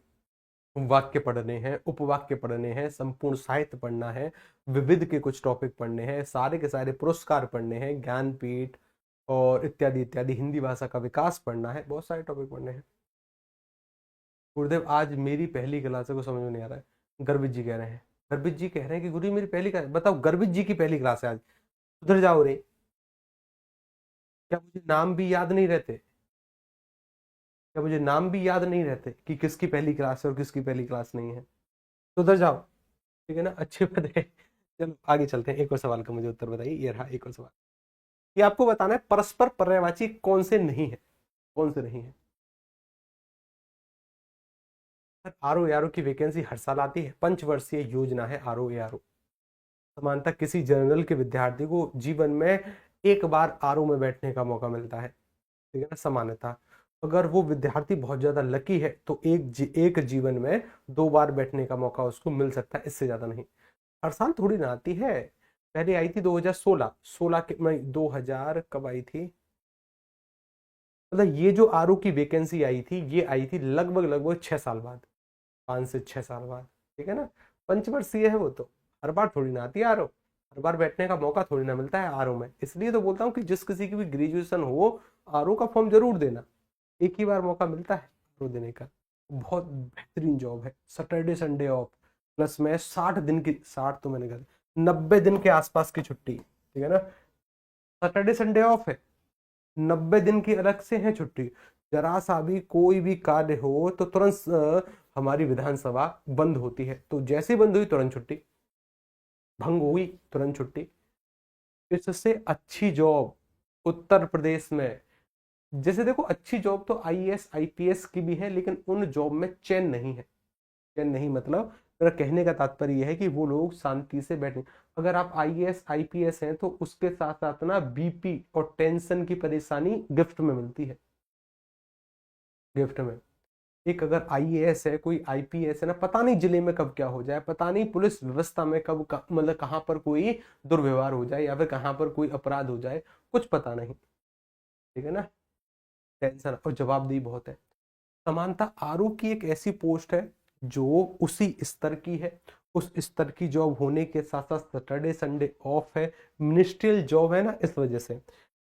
वाक्य पढ़ने हैं, उपवाक्य पढ़ने हैं, संपूर्ण साहित्य पढ़ना है, विविध के कुछ टॉपिक पढ़ने हैं, सारे के सारे पुरस्कार पढ़ने हैं, ज्ञानपीठ और इत्यादि इत्यादि, हिंदी भाषा का विकास पढ़ना है, बहुत सारे टॉपिक पढ़ने हैं। गुरुदेव आज मेरी पहली क्लास है, को समझ में नहीं आ रहा है, गर्वित जी कह रहे हैं। गर्वित जी कह रहे हैं कि गुरु जी मेरी पहली क्लास, बताओ गर्वित जी की पहली क्लास है आज, उधर जाओ रे। क्या मुझे नाम भी याद नहीं रहते? क्या मुझे नाम भी याद नहीं रहते कि किसकी पहली क्लास है और किसकी पहली क्लास नहीं है? तो उधर जाओ, ठीक है ना, अच्छी बात है। चलो आगे चलते हैं, एक और सवाल का मुझे उत्तर बताइए। ये रहा एक और सवाल, ये आपको बताना है परस्पर पर्यायवाची कौन से नहीं है, कौन से नहीं है। आरओ एआरओ की वैकेंसी हर साल आती है, पंचवर्षीय योजना है आरओ एआरओ। समानता किसी जनरल के विद्यार्थी को जीवन में एक बार आरओ में बैठने का मौका मिलता है, ठीक है ना, समानता। अगर वो विद्यार्थी बहुत ज्यादा लकी है तो एक जीवन में 2 बार बैठने का मौका उसको मिल सकता है, इससे ज्यादा नहीं। हर साल थोड़ी ना आती है। पहले आई थी 2016, 16 के मैं 2000 कब आई थी, मतलब ये जो आरओ की वैकेंसी आई थी, ये आई थी लगभग लगभग 6 साल बाद, 5 से 6 साल बाद, ठीक है ना। पंचवर्षीय है वो तो, हर बार थोड़ी ना आती है आरओ, हर बार बैठने का मौका थोड़ी ना मिलता है आरओ में। इसलिए तो बोलता हूँ कि जिस किसी की भी ग्रेजुएशन हो, आरओ का फॉर्म जरूर देना, एक ही बार मौका मिलता है आरओ देने का। बहुत बेहतरीन जॉब है, सैटरडे संडे ऑफ, प्लस में 60 दिन की, 60 तो मैंने कहा 90 दिन के आसपास की छुट्टी, ठीक है ना। सैटरडे संडे ऑफ है, 90 दिन की अलग से है छुट्टी। जरा सा भी कोई भी कार्य हो तो तुरंत हमारी विधानसभा बंद होती है, तो जैसे ही बंद हुई तुरंत छुट्टी, भंग हुई तुरंत छुट्टी। इससे अच्छी जॉब उत्तर प्रदेश में, जैसे देखो अच्छी जॉब तो आईएएस आईपीएस की भी है, लेकिन उन जॉब में चैन नहीं है। चैन नहीं मतलब मेरा कहने का तात्पर्य यह है कि वो लोग शांति से बैठे। अगर आप आईएएस आईपीएस हैं तो उसके साथ साथ ना बीपी और टेंशन की परेशानी गिफ्ट में मिलती है, गिफ्ट में। एक अगर आईएएस है, कोई आईपीएस है ना, पता नहीं जिले में कब क्या हो जाए, पता नहीं पुलिस व्यवस्था में कब मतलब कहाँ पर कोई दुर्व्यवहार हो जाए या फिर कहाँ पर कोई अपराध हो जाए, कुछ पता नहीं, ठीक है ना। टेंशन और जवाबदेही बहुत है। समानता आरओ की एक ऐसी पोस्ट है जो उसी स्तर की है, उस स्तर की जॉब होने के साथ साथ सैटरडे संडे ऑफ है, मिनिस्ट्रियल जॉब है ना, इस वजह से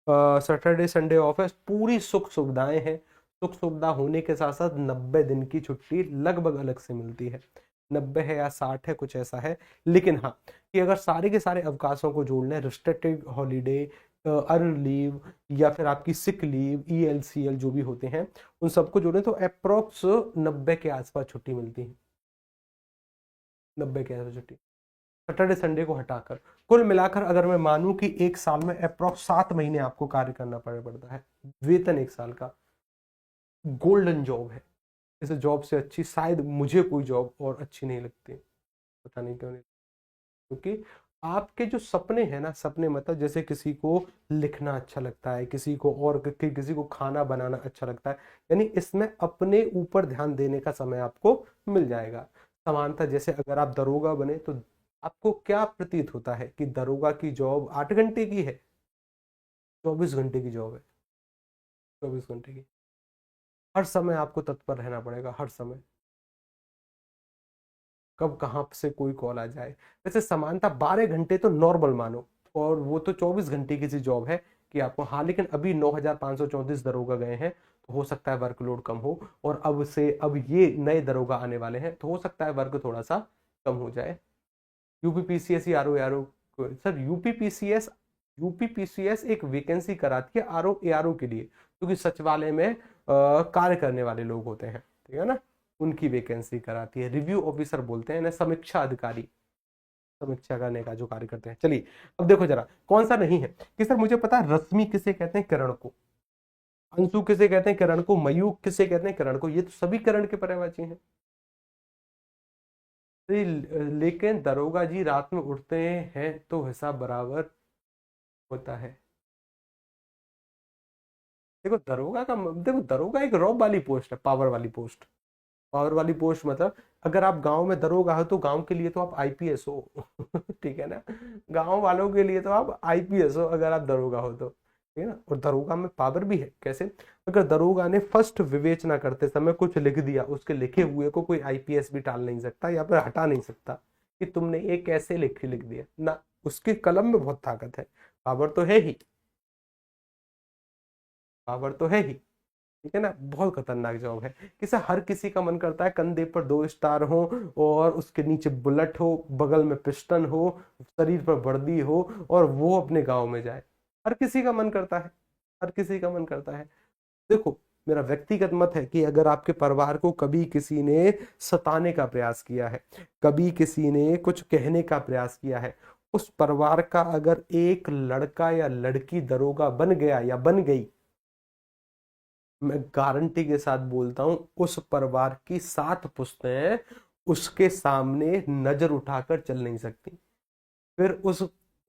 सैटरडे संडे ऑफ है, पूरी सुख सुविधाएं हैं। सुख सुविधा होने के साथ साथ 90 दिन की छुट्टी लगभग अलग से मिलती है, 90 है या 60 है, कुछ ऐसा है। लेकिन हाँ, कि अगर सारे के सारे अवकाशों को जोड़ लें, रिस्ट्रिक्टेड हॉलीडे, अर्न लीव या फिर आपकी सिक लीव, ELCL जो भी होते हैं, उन सबको जोड़ें तो अप्रोक्स 90 के आसपास छुट्टी मिलती है। 90 के आसपास छुट्टी, सैटरडे संडे को हटाकर कुल मिलाकर अगर मैं मानूं कि एक साल में अप्रोक्स 7 महीने आपको कार्य करना पड़ता है। वेतन एक साल का, गोल्डन जॉब है। इस जॉब से अच्छी शायद मुझे कोई जॉब और अच्छी नहीं लगती, पता नहीं क्यों नहीं, क्योंकि आपके जो सपने हैं ना, सपने मतलब जैसे किसी को लिखना अच्छा लगता है, किसी को और किसी को खाना बनाना अच्छा लगता है, यानी इसमें अपने ऊपर ध्यान देने का समय आपको मिल जाएगा। समानता जैसे अगर आप दरोगा बने तो आपको क्या प्रतीत होता है कि दरोगा की जॉब 8 घंटे की है? 24 घंटे की जॉब है, 24 घंटे की। हर समय आपको तत्पर रहना पड़ेगा, हर समय, कब कहाँ से कोई कॉल आ जाए। वैसे समानता 12 घंटे तो नॉर्मल मानो, और वो तो 24 घंटे की सी जॉब है कि आपको, हाँ लेकिन अभी 9,534 दरोगा गए हैं, तो हो सकता है वर्कलोड कम हो, और अब ये नए दरोगा आने वाले हैं, तो हो सकता है वर्क थोड़ा सा कम हो जाए। यूपीपीसीएस या आरओ, सर यूपीपीसीएस एक वैकेंसी कराती है आरओ एआरओ के लिए, क्योंकि सचिवालय में कार्य करने वाले लोग होते हैं, ठीक है ना, उनकी वैकेंसी कराती है। रिव्यू ऑफिसर बोलते हैं ना, समीक्षा अधिकारी, समीक्षा करने का जो कार्य करते हैं। चलिए अब देखो जरा कौन सा नहीं है कि सर मुझे पता है रश्मि किसे कहते हैं, किरण को, अंशु किसे कहते हैं, किरण को, मयूख किसे कहते हैं, किरण को, ये तो सभी किरण के पर्यायवाची हैं। लेकिन दरोगा जी रात में उठते हैं तो हिसाब बराबर होता है। देखो दरोगा एक रॉब वाली पोस्ट है, पावर वाली पोस्ट। पावर वाली पोस्ट मतलब अगर आप गांव में दरोगा हो तो गांव के लिए तो आप आईपीएस हो ठीक है ना, गांव वालों के लिए तो आप आईपीएस हो अगर आप दरोगा हो तो, ठीक है ना। और दरोगा में पावर भी है, कैसे? अगर दरोगा ने फर्स्ट विवेचना करते समय कुछ लिख दिया, उसके लिखे हुए को कोई आईपीएस भी टाल नहीं सकता या फिर हटा नहीं सकता कि तुमने ये कैसे लिख दिया ना, उसकी कलम में बहुत ताकत है। पावर तो है ही, पावर तो है ही, ठीक है ना। बहुत खतरनाक जॉब है। किसे हर किसी का मन करता है कंधे पर 2 स्टार हो, और उसके नीचे बुलेट हो, बगल में पिस्टन हो, शरीर पर वर्दी हो, और वो अपने गांव में जाए। हर किसी का मन करता है, हर किसी का मन करता है। देखो मेरा व्यक्तिगत मत है कि अगर आपके परिवार को कभी किसी ने सताने का प्रयास किया है, कभी किसी ने कुछ कहने का प्रयास किया है, उस परिवार का अगर एक लड़का या लड़की दरोगा बन गया या बन गई, मैं गारंटी के साथ बोलता हूं उस परिवार की 7 पुश्तें उसके सामने नजर उठाकर चल नहीं सकती। फिर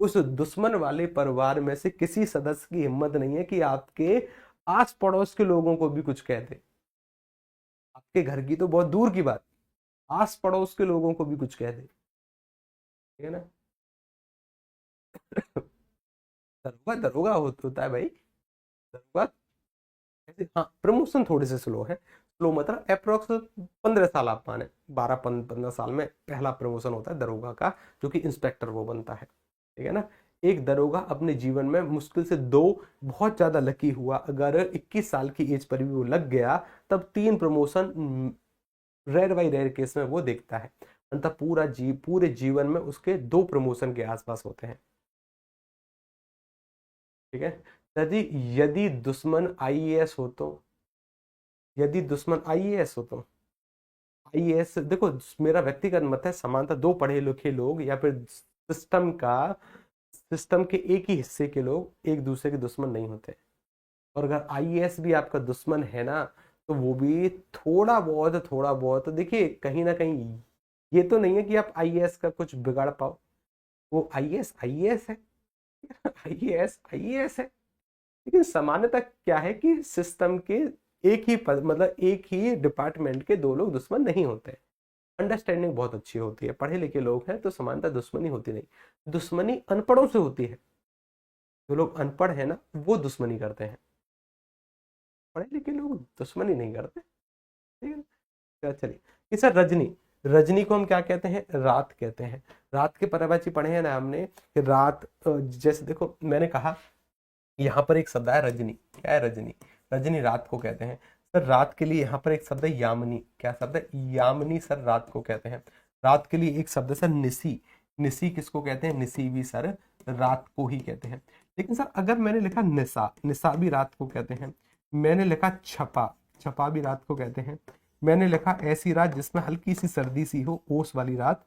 उस दुश्मन वाले परिवार में से किसी सदस्य की हिम्मत नहीं है कि आपके आस पड़ोस के लोगों को भी कुछ कह दे। आपके घर की तो बहुत दूर की बात, आस पड़ोस के लोगों को भी कुछ कह दे, ठीक है ना। दरोगा दरोगा होता है भाई, दरोगा हाँ प्रमोशन थोड़े से स्लो है। स्लो मतलब अप्रोक्स 15 साल आप माने, 12-15 साल में पहला प्रमोशन होता है दरोगा का, जो कि इंस्पेक्टर वो बनता है, ठीक है ना। एक दरोगा अपने जीवन में मुश्किल से 2, बहुत ज्यादा लकी हुआ अगर 21 साल की एज पर भी वो लग गया, तब 3 promotion rare by rare case में वो देखता है। अंततः पूरे जीवन में उसके 2 प्रमोशन के आसपास होते हैं, ठीक है। यदि यदि दुश्मन आईएएस हो तो, यदि दुश्मन आईएएस हो तो, आईएएस देखो मेरा व्यक्तिगत मत है, समानता 2 पढ़े लिखे लोग या फिर सिस्टम के एक ही हिस्से के लोग एक दूसरे के दुश्मन नहीं होते। और अगर आईएएस भी आपका दुश्मन है ना, तो वो भी थोड़ा बहुत देखिए कहीं ना कहीं, ये तो नहीं है कि आप आईएएस का कुछ बिगाड़ पाओ, वो आईएएस आईएएस है आईएएस आईएएस है। लेकिन सामान्यतः क्या है कि सिस्टम के एक ही पद मतलब एक ही डिपार्टमेंट के 2 लोग दुश्मन नहीं होते। अंडरस्टैंडिंग बहुत अच्छी होती है, पढ़े लिखे लोग हैं तो समानता दुश्मनी होती नहीं। दुश्मनी अनपढ़ों से होती है, जो लोग अनपढ़ है ना वो दुश्मनी करते हैं, पढ़े लिखे लोग दुश्मनी नहीं करते, ठीक है। क्या चलिए कि सर रजनी, रजनी को हम क्या कहते हैं, रात कहते हैं। रात के पर्यायवाची पढ़े हैं ना हमने कि रात, जैसे देखो मैंने कहा यहाँ पर एक शब्द है रजनी, क्या है रजनी, रजनी रात को कहते हैं। सर रात के लिए यहाँ पर एक शब्द है यामिनी, क्या शब्द है, यामिनी सर रात को कहते हैं। रात के लिए एक शब्द है सर निशी, निशी किसको कहते हैं, निशी भी सर रात को ही कहते हैं। लेकिन सर अगर मैंने लिखा निशा, निशा भी रात को कहते हैं। मैंने लिखा छपा, छपा भी रात को कहते हैं। मैंने लिखा ऐसी रात जिसमें हल्की सी सर्दी सी हो, ओस वाली रात,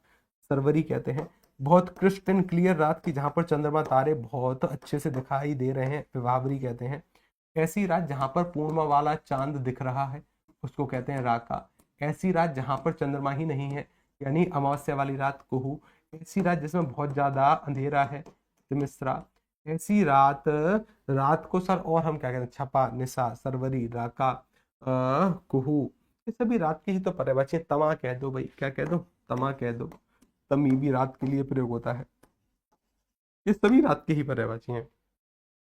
सरवरी कहते हैं। बहुत क्रिस्प एंड क्लियर रात की जहां पर चंद्रमा तारे बहुत अच्छे से दिखाई दे रहे हैं, विभावरी कहते हैं। ऐसी रात जहां पर पूर्णिमा वाला चांद दिख रहा है, उसको कहते हैं राका। ऐसी रात जहां पर चंद्रमा ही नहीं है, यानी अमावस्या वाली रात कुहू। ऐसी रात जिसमें बहुत ज्यादा अंधेरा है, तिमिस्रा। ऐसी रात, रात को सर और हम क्या कहते हैं, छपा, निशा, सरवरी, राका, कुहू, ये सभी रात की ही तो पर्यायवाची। तमा कह दो भाई, क्या कह दो, तमा कह दो। तमी भी रात के लिए प्रयोग होता है। ये सभी रात के ही पर्यायवाची हैं,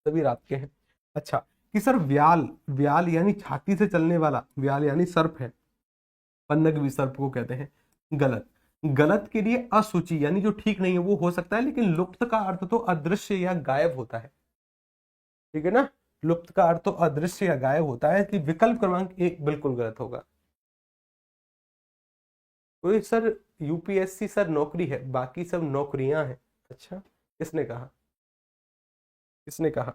सभी रात के हैं। अच्छा कि सर व्याल, व्याल यानी छाती से चलने वाला, व्याल यानी सर्प है, पन्नग भी सर्प को कहते हैं। गलत, गलत के लिए असूची यानी जो ठीक नहीं है वो हो सकता है, लेकिन लुप्त का अर्थ तो अदृश्य या गायब होता है, ठीक है ना। लुप्त का अर्थ तो अदृश्य या गायब होता है, कि विकल्प क्रमांक 1 बिल्कुल गलत होगा। तो सर यूपीएससी सर नौकरी है, बाकी सब नौकरियां हैं। अच्छा, किसने कहा, किसने कहा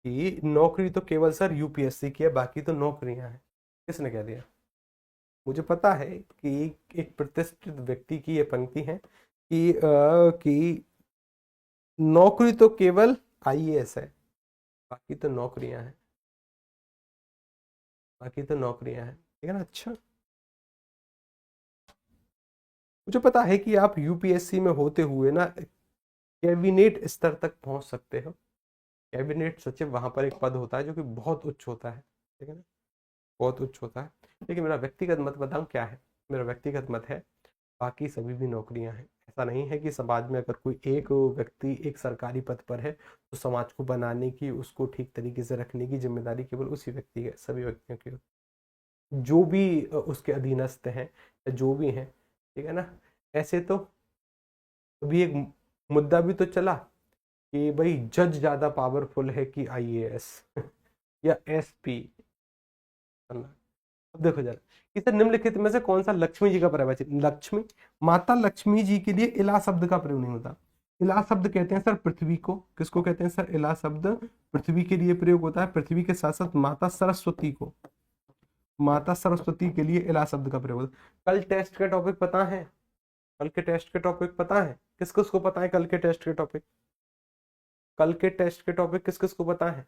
कि नौकरी तो केवल सर यूपीएससी की है, बाकी तो नौकरियां हैं, किसने कह दिया। मुझे पता है कि एक प्रतिष्ठित व्यक्ति की ये पंक्ति है कि नौकरी तो केवल आईएएस है, बाकी तो नौकरियां हैं, बाकी तो नौकरियां हैं, ठीक है ना। अच्छा, मुझे पता है कि आप यूपीएससी में होते हुए ना कैबिनेट स्तर तक पहुंच सकते हो। कैबिनेट सचिव वहां पर एक पद होता है जो कि बहुत उच्च होता है, ठीक है ना, बहुत उच्च होता है। लेकिन मेरा व्यक्तिगत मत बताऊं क्या है, मेरा व्यक्तिगत मत है बाकी सभी भी नौकरियां हैं। ऐसा नहीं है कि समाज में अगर कोई एक व्यक्ति एक सरकारी पद पर है तो समाज को बनाने की, उसको ठीक तरीके से रखने की जिम्मेदारी केवल उसी व्यक्ति की, सभी व्यक्तियों की, जो भी उसके अधीनस्थ हैं या जो भी हैं, ठीक है ना। ऐसे तो अभी एक मुद्दा भी तो चला कि भाई जज ज्यादा पावरफुल है कि आईएएस या एसपी। अब देखो जरा, कि सर निम्नलिखित में से कौन सा लक्ष्मी जी का पर्यायवाची, लक्ष्मी, माता लक्ष्मी जी के लिए इला शब्द का प्रयोग नहीं होता। इला शब्द कहते हैं सर पृथ्वी को, किसको कहते हैं सर, इला शब्द पृथ्वी के लिए प्रयोग होता है। पृथ्वी के साथ साथ माता सरस्वती को, माता सरस्वती के लिए इला शब्द का प्रयोग होता है। कल टेस्ट का टॉपिक पता है, कल के टेस्ट के टॉपिक पता है, किस किस को पता है कल के टेस्ट के टॉपिक, कल के टेस्ट के टॉपिक किस किस को पता है,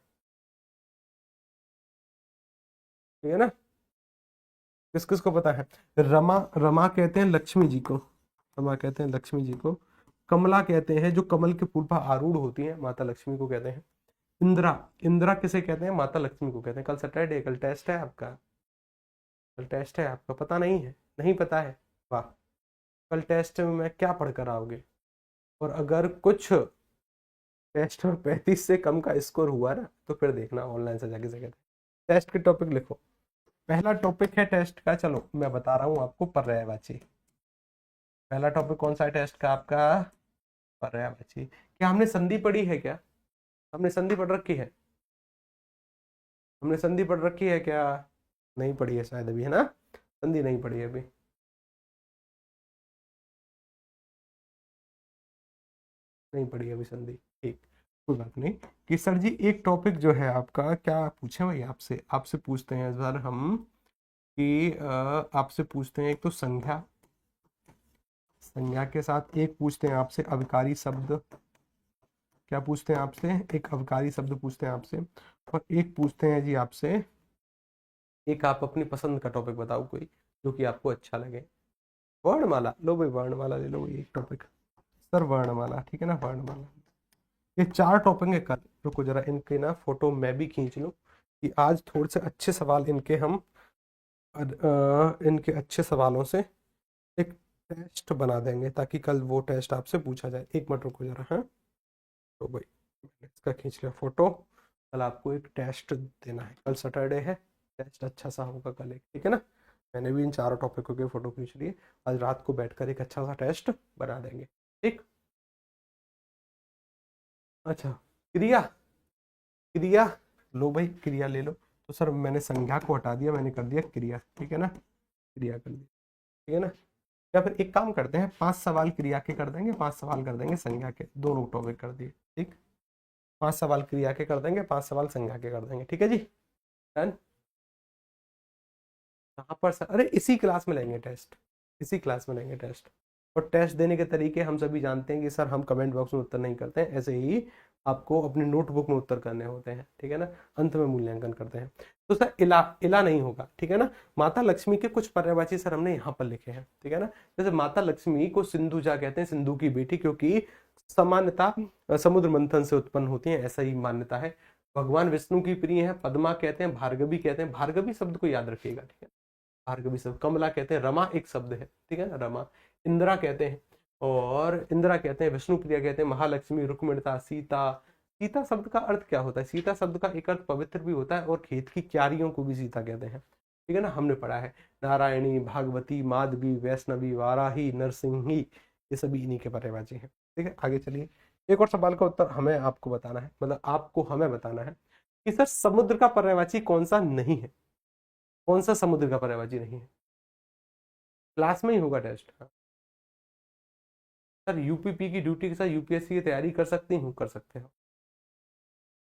ठीक है ना, किस किस को पता है। रमा, रमा कहते हैं लक्ष्मी जी को, रमा कहते हैं लक्ष्मी जी को। कमला कहते हैं जो कमल के फूल पर आरूढ़ होती है, माता लक्ष्मी को कहते हैं। इंदिरा, इंदिरा किसे कहते हैं, माता लक्ष्मी को कहते हैं। कल सैटरडे, कल टेस्ट है आपका, कल टेस्ट है आपका, पता नहीं है, नहीं पता है, वाह। कल टेस्ट में क्या पढ़ कर आओगे, और अगर कुछ टेस्ट और 35 से कम का स्कोर हुआ ना तो फिर देखना ऑनलाइन से जाके जगह टेस्ट के टॉपिक लिखो। पहला टॉपिक है टेस्ट का, चलो मैं बता रहा हूँ आपको, पर्यायवाची। पहला टॉपिक कौन सा है टेस्ट का आपका, पर्यायवाची। क्या हमने संधि पढ़ी है, क्या हमने संधि पढ़ रखी है, हमने संधि पढ़ रखी है क्या, नहीं पढ़ी है शायद अभी, है ना, संधि नहीं पढ़ी है अभी, नहीं पढ़ी है अभी संधि, ठीक, कोई बात नहीं। कि सर जी एक टॉपिक जो है आपका, क्या पूछे भाई आपसे, आपसे पूछते हैं इस बार हम कि आपसे पूछते हैं एक तो संज्ञा, संज्ञा के साथ एक पूछते हैं आपसे अविकारी शब्द, क्या पूछते हैं आपसे, एक अविकारी शब्द पूछते हैं आपसे, और एक पूछते हैं जी आपसे, एक आप अपनी पसंद का टॉपिक बताओ कोई जो कि आपको अच्छा लगे। वर्णमाला, लो भाई वर्णमाला ले लो भाई एक टॉपिक, सर वर्णमाला, ठीक है ना, वर्णमाला। ये 4 टॉपिक है कल, रुको जरा इनके ना फोटो मैं भी खींच लूं, कि आज थोड़े से अच्छे सवाल इनके हम इनके अच्छे सवालों से एक टेस्ट बना देंगे, ताकि कल वो टेस्ट आपसे पूछा जाए। एक मिनट रुको जरा, हाँ, तो भाई मैंने इसका खींच लिया फोटो। कल आपको एक टेस्ट देना है, कल सैटरडे है, टेस्ट अच्छा सा होगा कल एक, ठीक है ना। मैंने भी इन 4 टॉपिकों के फोटो खींच लिए, आज रात को बैठकर एक अच्छा सा टेस्ट बना देंगे, ठीक। अच्छा, क्रिया, क्रिया, लो भाई क्रिया ले लो। तो सर मैंने संज्ञा को हटा दिया, मैंने कर दिया क्रिया, ठीक है ना, क्रिया कर दिया, ठीक है ना। या फिर एक काम करते हैं, 5 सवाल क्रिया के कर देंगे, 5 सवाल कर देंगे संज्ञा के, दोनों टॉपिक कर दिए, ठीक। 5 सवाल क्रिया के कर देंगे, 5 सवाल संज्ञा के कर देंगे, ठीक है जी, डन। कहाँ पर सर? अरे इसी क्लास में लेंगे टेस्ट, इसी क्लास में लेंगे टेस्ट। और टेस्ट देने के तरीके हम सभी जानते हैं कि सर हम कमेंट बॉक्स में उत्तर नहीं करते हैं, ऐसे ही आपको अपनी नोटबुक में उत्तर करने होते हैं, ठीक है ना, अंत में मूल्यांकन करते हैं। तो सर इला इला नहीं होगा, ठीक है ना। माता लक्ष्मी के कुछ पर्यायवाची सर हमने यहाँ पर लिखे हैं, ठीक है ना। जैसे माता लक्ष्मी को सिंधुजा कहते हैं, सिंधु की बेटी, क्योंकि सामान्यता समुद्र मंथन से उत्पन्न होती है, ऐसा ही मान्यता है। भगवान विष्णु की प्रिय है, पद्मा कहते हैं, भार्गवी कहते हैं, भार्गवी शब्द को याद रखिएगा, ठीक है। भार्गवी शब्द, कमला कहते हैं, रमा एक शब्द है, ठीक है ना, रमा। इंदिरा कहते हैं, और इंदिरा कहते हैं, विष्णु प्रिया कहते हैं, महालक्ष्मी, रुक्मिणीता, सीता। सीता शब्द का अर्थ क्या होता है? सीता शब्द का एक अर्थ पवित्र भी होता है, और खेत की क्यारियों को भी सीता कहते हैं, ठीक है ना, हमने पढ़ा है। नारायणी, भागवती, माधवी, वैष्णवी, वाराही, नरसिंही, ये सभी इन्हीं के पर्यायवाची हैं, ठीक है। आगे चलिए, एक और सवाल का उत्तर हमें आपको बताना है, मतलब आपको हमें बताना है कि सर समुद्र का पर्यायवाची कौन सा नहीं है, कौन सा समुद्र का पर्यायवाची नहीं है। क्लास में ही होगा टेस्ट। हाँ। सर यूपीपी की ड्यूटी के साथ यूपीएससी की तैयारी कर सकती हूँ, कर सकते हो,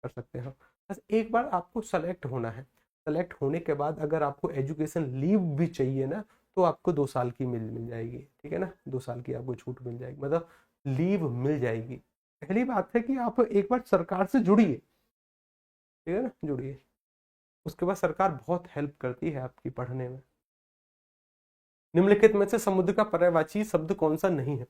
कर सकते हो। बस एक बार आपको सेलेक्ट होना है, सेलेक्ट होने के बाद अगर आपको एजुकेशन लीव भी चाहिए ना, तो आपको 2 साल की मिल मिल जाएगी, ठीक है ना, 2 साल की आपको छूट मिल जाएगी, मतलब लीव मिल जाएगी। पहली बात है कि आप एक बार सरकार से जुड़िए, ठीक है ना, जुड़िए। उसके बाद सरकार बहुत हेल्प करती है आपकी पढ़ने में। निम्नलिखित में से समुद्र का पर्यायवाची शब्द कौन सा नहीं है?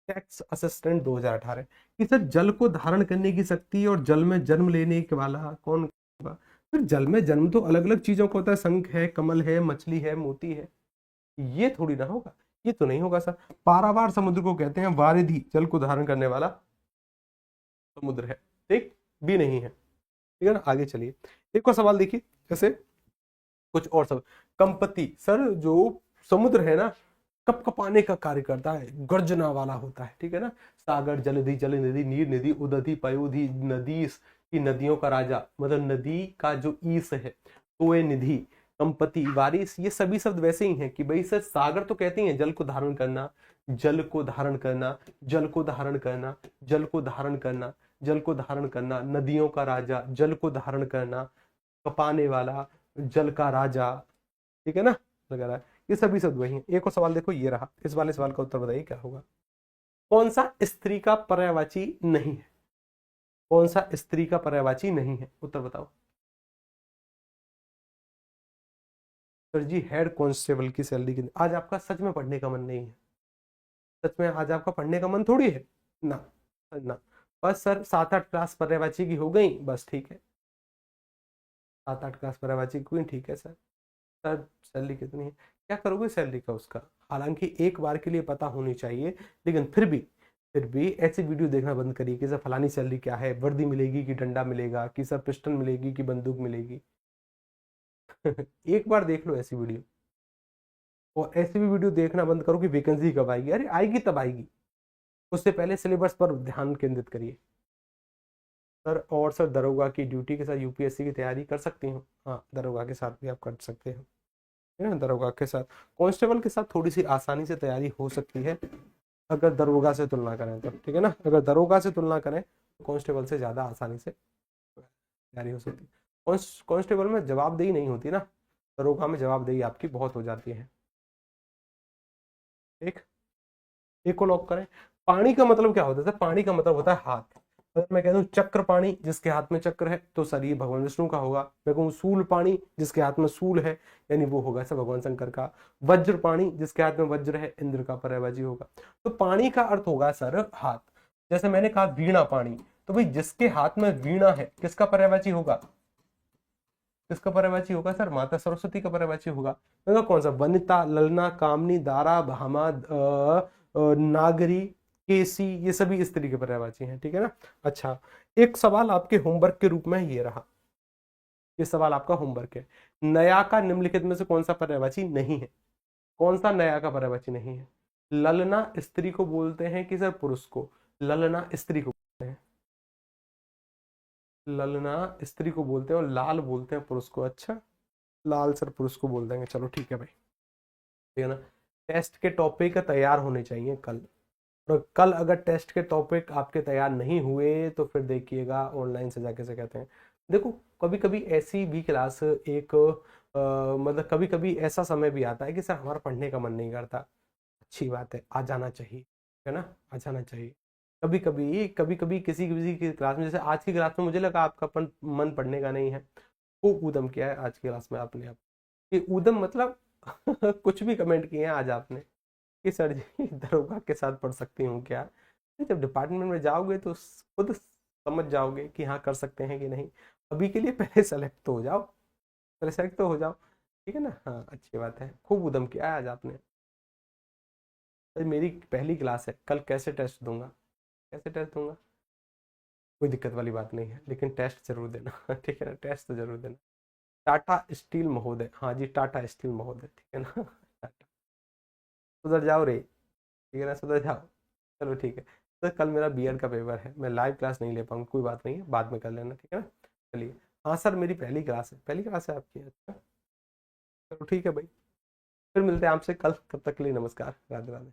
टैक्स असिस्टेंट 2018 कि सर जल को धारण करने की शक्ति और जल में जन्म लेने के वाला कौन होगा? फिर जल में जन्म तो अलग अलग चीजों का होता है, शंख है, कमल है, मछली है, मोती है, ये थोड़ी ना होगा, ये तो नहीं होगा सर। पारावार समुद्र को कहते हैं, वारिधि जल को धारण करने वाला समुद्र है, ठीक, भी नहीं है, ठीक है ना। आगे चलिए, एक और सवाल देखिए, जैसे कुछ और सब, कंपति सर जो समुद्र है ना, कप कपाने का कार्य करता है, गर्जना वाला होता है, ठीक है ना। सागर, जलधि, जल निधि, नीर निधि, उदधि, पयोधि, नदीस की नदियों का राजा, मतलब नदी का जो ईस है, तो ये निधि, कंपति, वारिस, ये सभी शब्द वैसे ही हैं कि भाई सर सागर तो कहते हैं जल को धारण करना, जल को धारण करना, जल को धारण करना, जल को धारण करना, जल को धारण करना, नदियों का राजा, जल को धारण करना, कपाने वाला, जल का राजा, ठीक है ना, वगैरह, ये सभी शब्द वही हैं। एक और सवाल देखो, ये रहा, इस वाले सवाल का उत्तर बताइए क्या होगा। कौन सा स्त्री का पर्यायवाची नहीं है? कौन सा स्त्री का पर्यायवाची नहीं है, उत्तर बताओ। सर जी हेड कांस्टेबल की सैलरी की, आज आपका सच में पढ़ने का मन नहीं है? सच में आज आपका पढ़ने का मन थोड़ी है ना, ना। बस सर 7-8 क्लास पर्यायवाची की हो गई, बस ठीक है, 7-8 क्लास पर्यायवाची की हुई, ठीक है सर। सर सैलरी कितनी है, क्या करोगे सैलरी का उसका? हालांकि एक बार के लिए पता होनी चाहिए, लेकिन फिर भी ऐसी वीडियो देखना बंद करिए कि सर फलानी सैलरी क्या है, वर्दी मिलेगी कि डंडा मिलेगा, कि सर पिस्टल मिलेगी कि बंदूक मिलेगी। एक बार देख लो ऐसी वीडियो, और ऐसी भी वीडियो देखना बंद करो कि वैकेंसी कब आएगी, अरे आएगी तब आएगी, उससे पहले सिलेबस पर ध्यान केंद्रित करिए। सर और सर दरोगा की ड्यूटी के साथ यूपीएससी की तैयारी कर सकती हूँ? हाँ, दरोगा के साथ भी आप कर सकते हो, है ना, दरोगा के साथ। कांस्टेबल के साथ थोड़ी सी आसानी से तैयारी हो सकती है, अगर दरोगा से तुलना करें तो, ठीक है ना, अगर दरोगा से तुलना करें तो कांस्टेबल से ज़्यादा आसानी से तैयारी हो सकती है। कांस्टेबल में जवाबदेही नहीं होती ना, दरोगा में जवाबदेही आपकी बहुत हो जाती है। एक एक को लॉक करें। पानी का मतलब क्या होता है? पानी का मतलब होता है हाथ। अगर मैं कह दूं चक्र पाणी, जिसके हाथ में चक्र है, तो सर ये भगवान विष्णु का होगा। मैं कहूँ सूल पाणी, जिसके हाथ में सूल है, यानी वो होगा सर भगवान शंकर का। वज्र पाणी, जिसके हाथ में वज्र है, इंद्र का पर्यायवाची होगा। तो पाणी का अर्थ होगा सर हाथ। जैसे मैंने कहा वीणा पाणी, तो भाई जिसके हाथ में वीणा है, किसका पर्यायवाची होगा? किसका पर्यायवाची होगा सर? माता सरस्वती का पर्यायवाची होगा। मतलब कौन सा? वनिता, ललना, कामनी, दारा, भामा, नागरी, केसी, ये सभी स्त्री के पर्यायवाची हैं, ठीक है ना। अच्छा, एक सवाल आपके होमवर्क के रूप में ये रहा, ये सवाल आपका होमवर्क है। नया का निम्नलिखित में से कौन सा पर्यायवाची नहीं है? कौन सा नया का पर्यायवाची नहीं है? ललना स्त्री को बोलते हैं कि सर पुरुष को? ललना स्त्री को बोलते हैं, ललना स्त्री को बोलते हैं, और लाल बोलते हैं पुरुष को। अच्छा, लाल सर पुरुष को बोल देंगे, चलो ठीक है भाई, ठीक है ना। टेस्ट के टॉपिक तैयार होने चाहिए कल, और कल अगर टेस्ट के टॉपिक आपके तैयार नहीं हुए तो फिर देखिएगा ऑनलाइन से जाके से कहते हैं। देखो कभी कभी ऐसी भी क्लास एक मतलब कभी कभी ऐसा समय भी आता है कि सर हमारा पढ़ने का मन नहीं करता, अच्छी बात है, आ जाना चाहिए, है ना, आ जाना चाहिए। कभी कभी किसी किसी की क्लास में, जैसे आज की क्लास में मुझे लगा आपका मन पढ़ने का नहीं है, वो ऊधम किया है आज की क्लास में आपने। आप ये ऊधम मतलब कुछ भी कमेंट किए हैं आज आपने कि सर जी दरोगा के साथ पढ़ सकती हूँ क्या। जब डिपार्टमेंट में जाओगे तो खुद समझ जाओगे कि हाँ कर सकते हैं कि नहीं। अभी के लिए पहले सेलेक्ट तो हो जाओ, पहले सेलेक्ट तो हो जाओ, ठीक है ना। हाँ अच्छी बात है, खूब उद्यम किया है आज आपने। भाई मेरी पहली क्लास है, कल कैसे टेस्ट दूंगा, कैसे टेस्ट दूंगा, कोई दिक्कत वाली बात नहीं है, लेकिन टेस्ट जरूर देना ठीक है ना, टेस्ट तो जरूर देना। टाटा स्टील महोदय, हाँ जी टाटा स्टील महोदय, ठीक है ना टाटा, सुधर जाओ रे, ठीक है ना, सुधर जाओ। चलो ठीक है, तो कल मेरा बीएड का पेपर है, मैं लाइव क्लास नहीं ले पाऊंगा, कोई बात नहीं है, बाद में कर लेना, ठीक है ना। चलिए, हाँ सर मेरी पहली क्लास है, पहली क्लास है आपकी, अच्छा चलो ठीक है भाई, फिर मिलते हैं आपसे कल, तब तक के लिए नमस्कार, राधे राधे।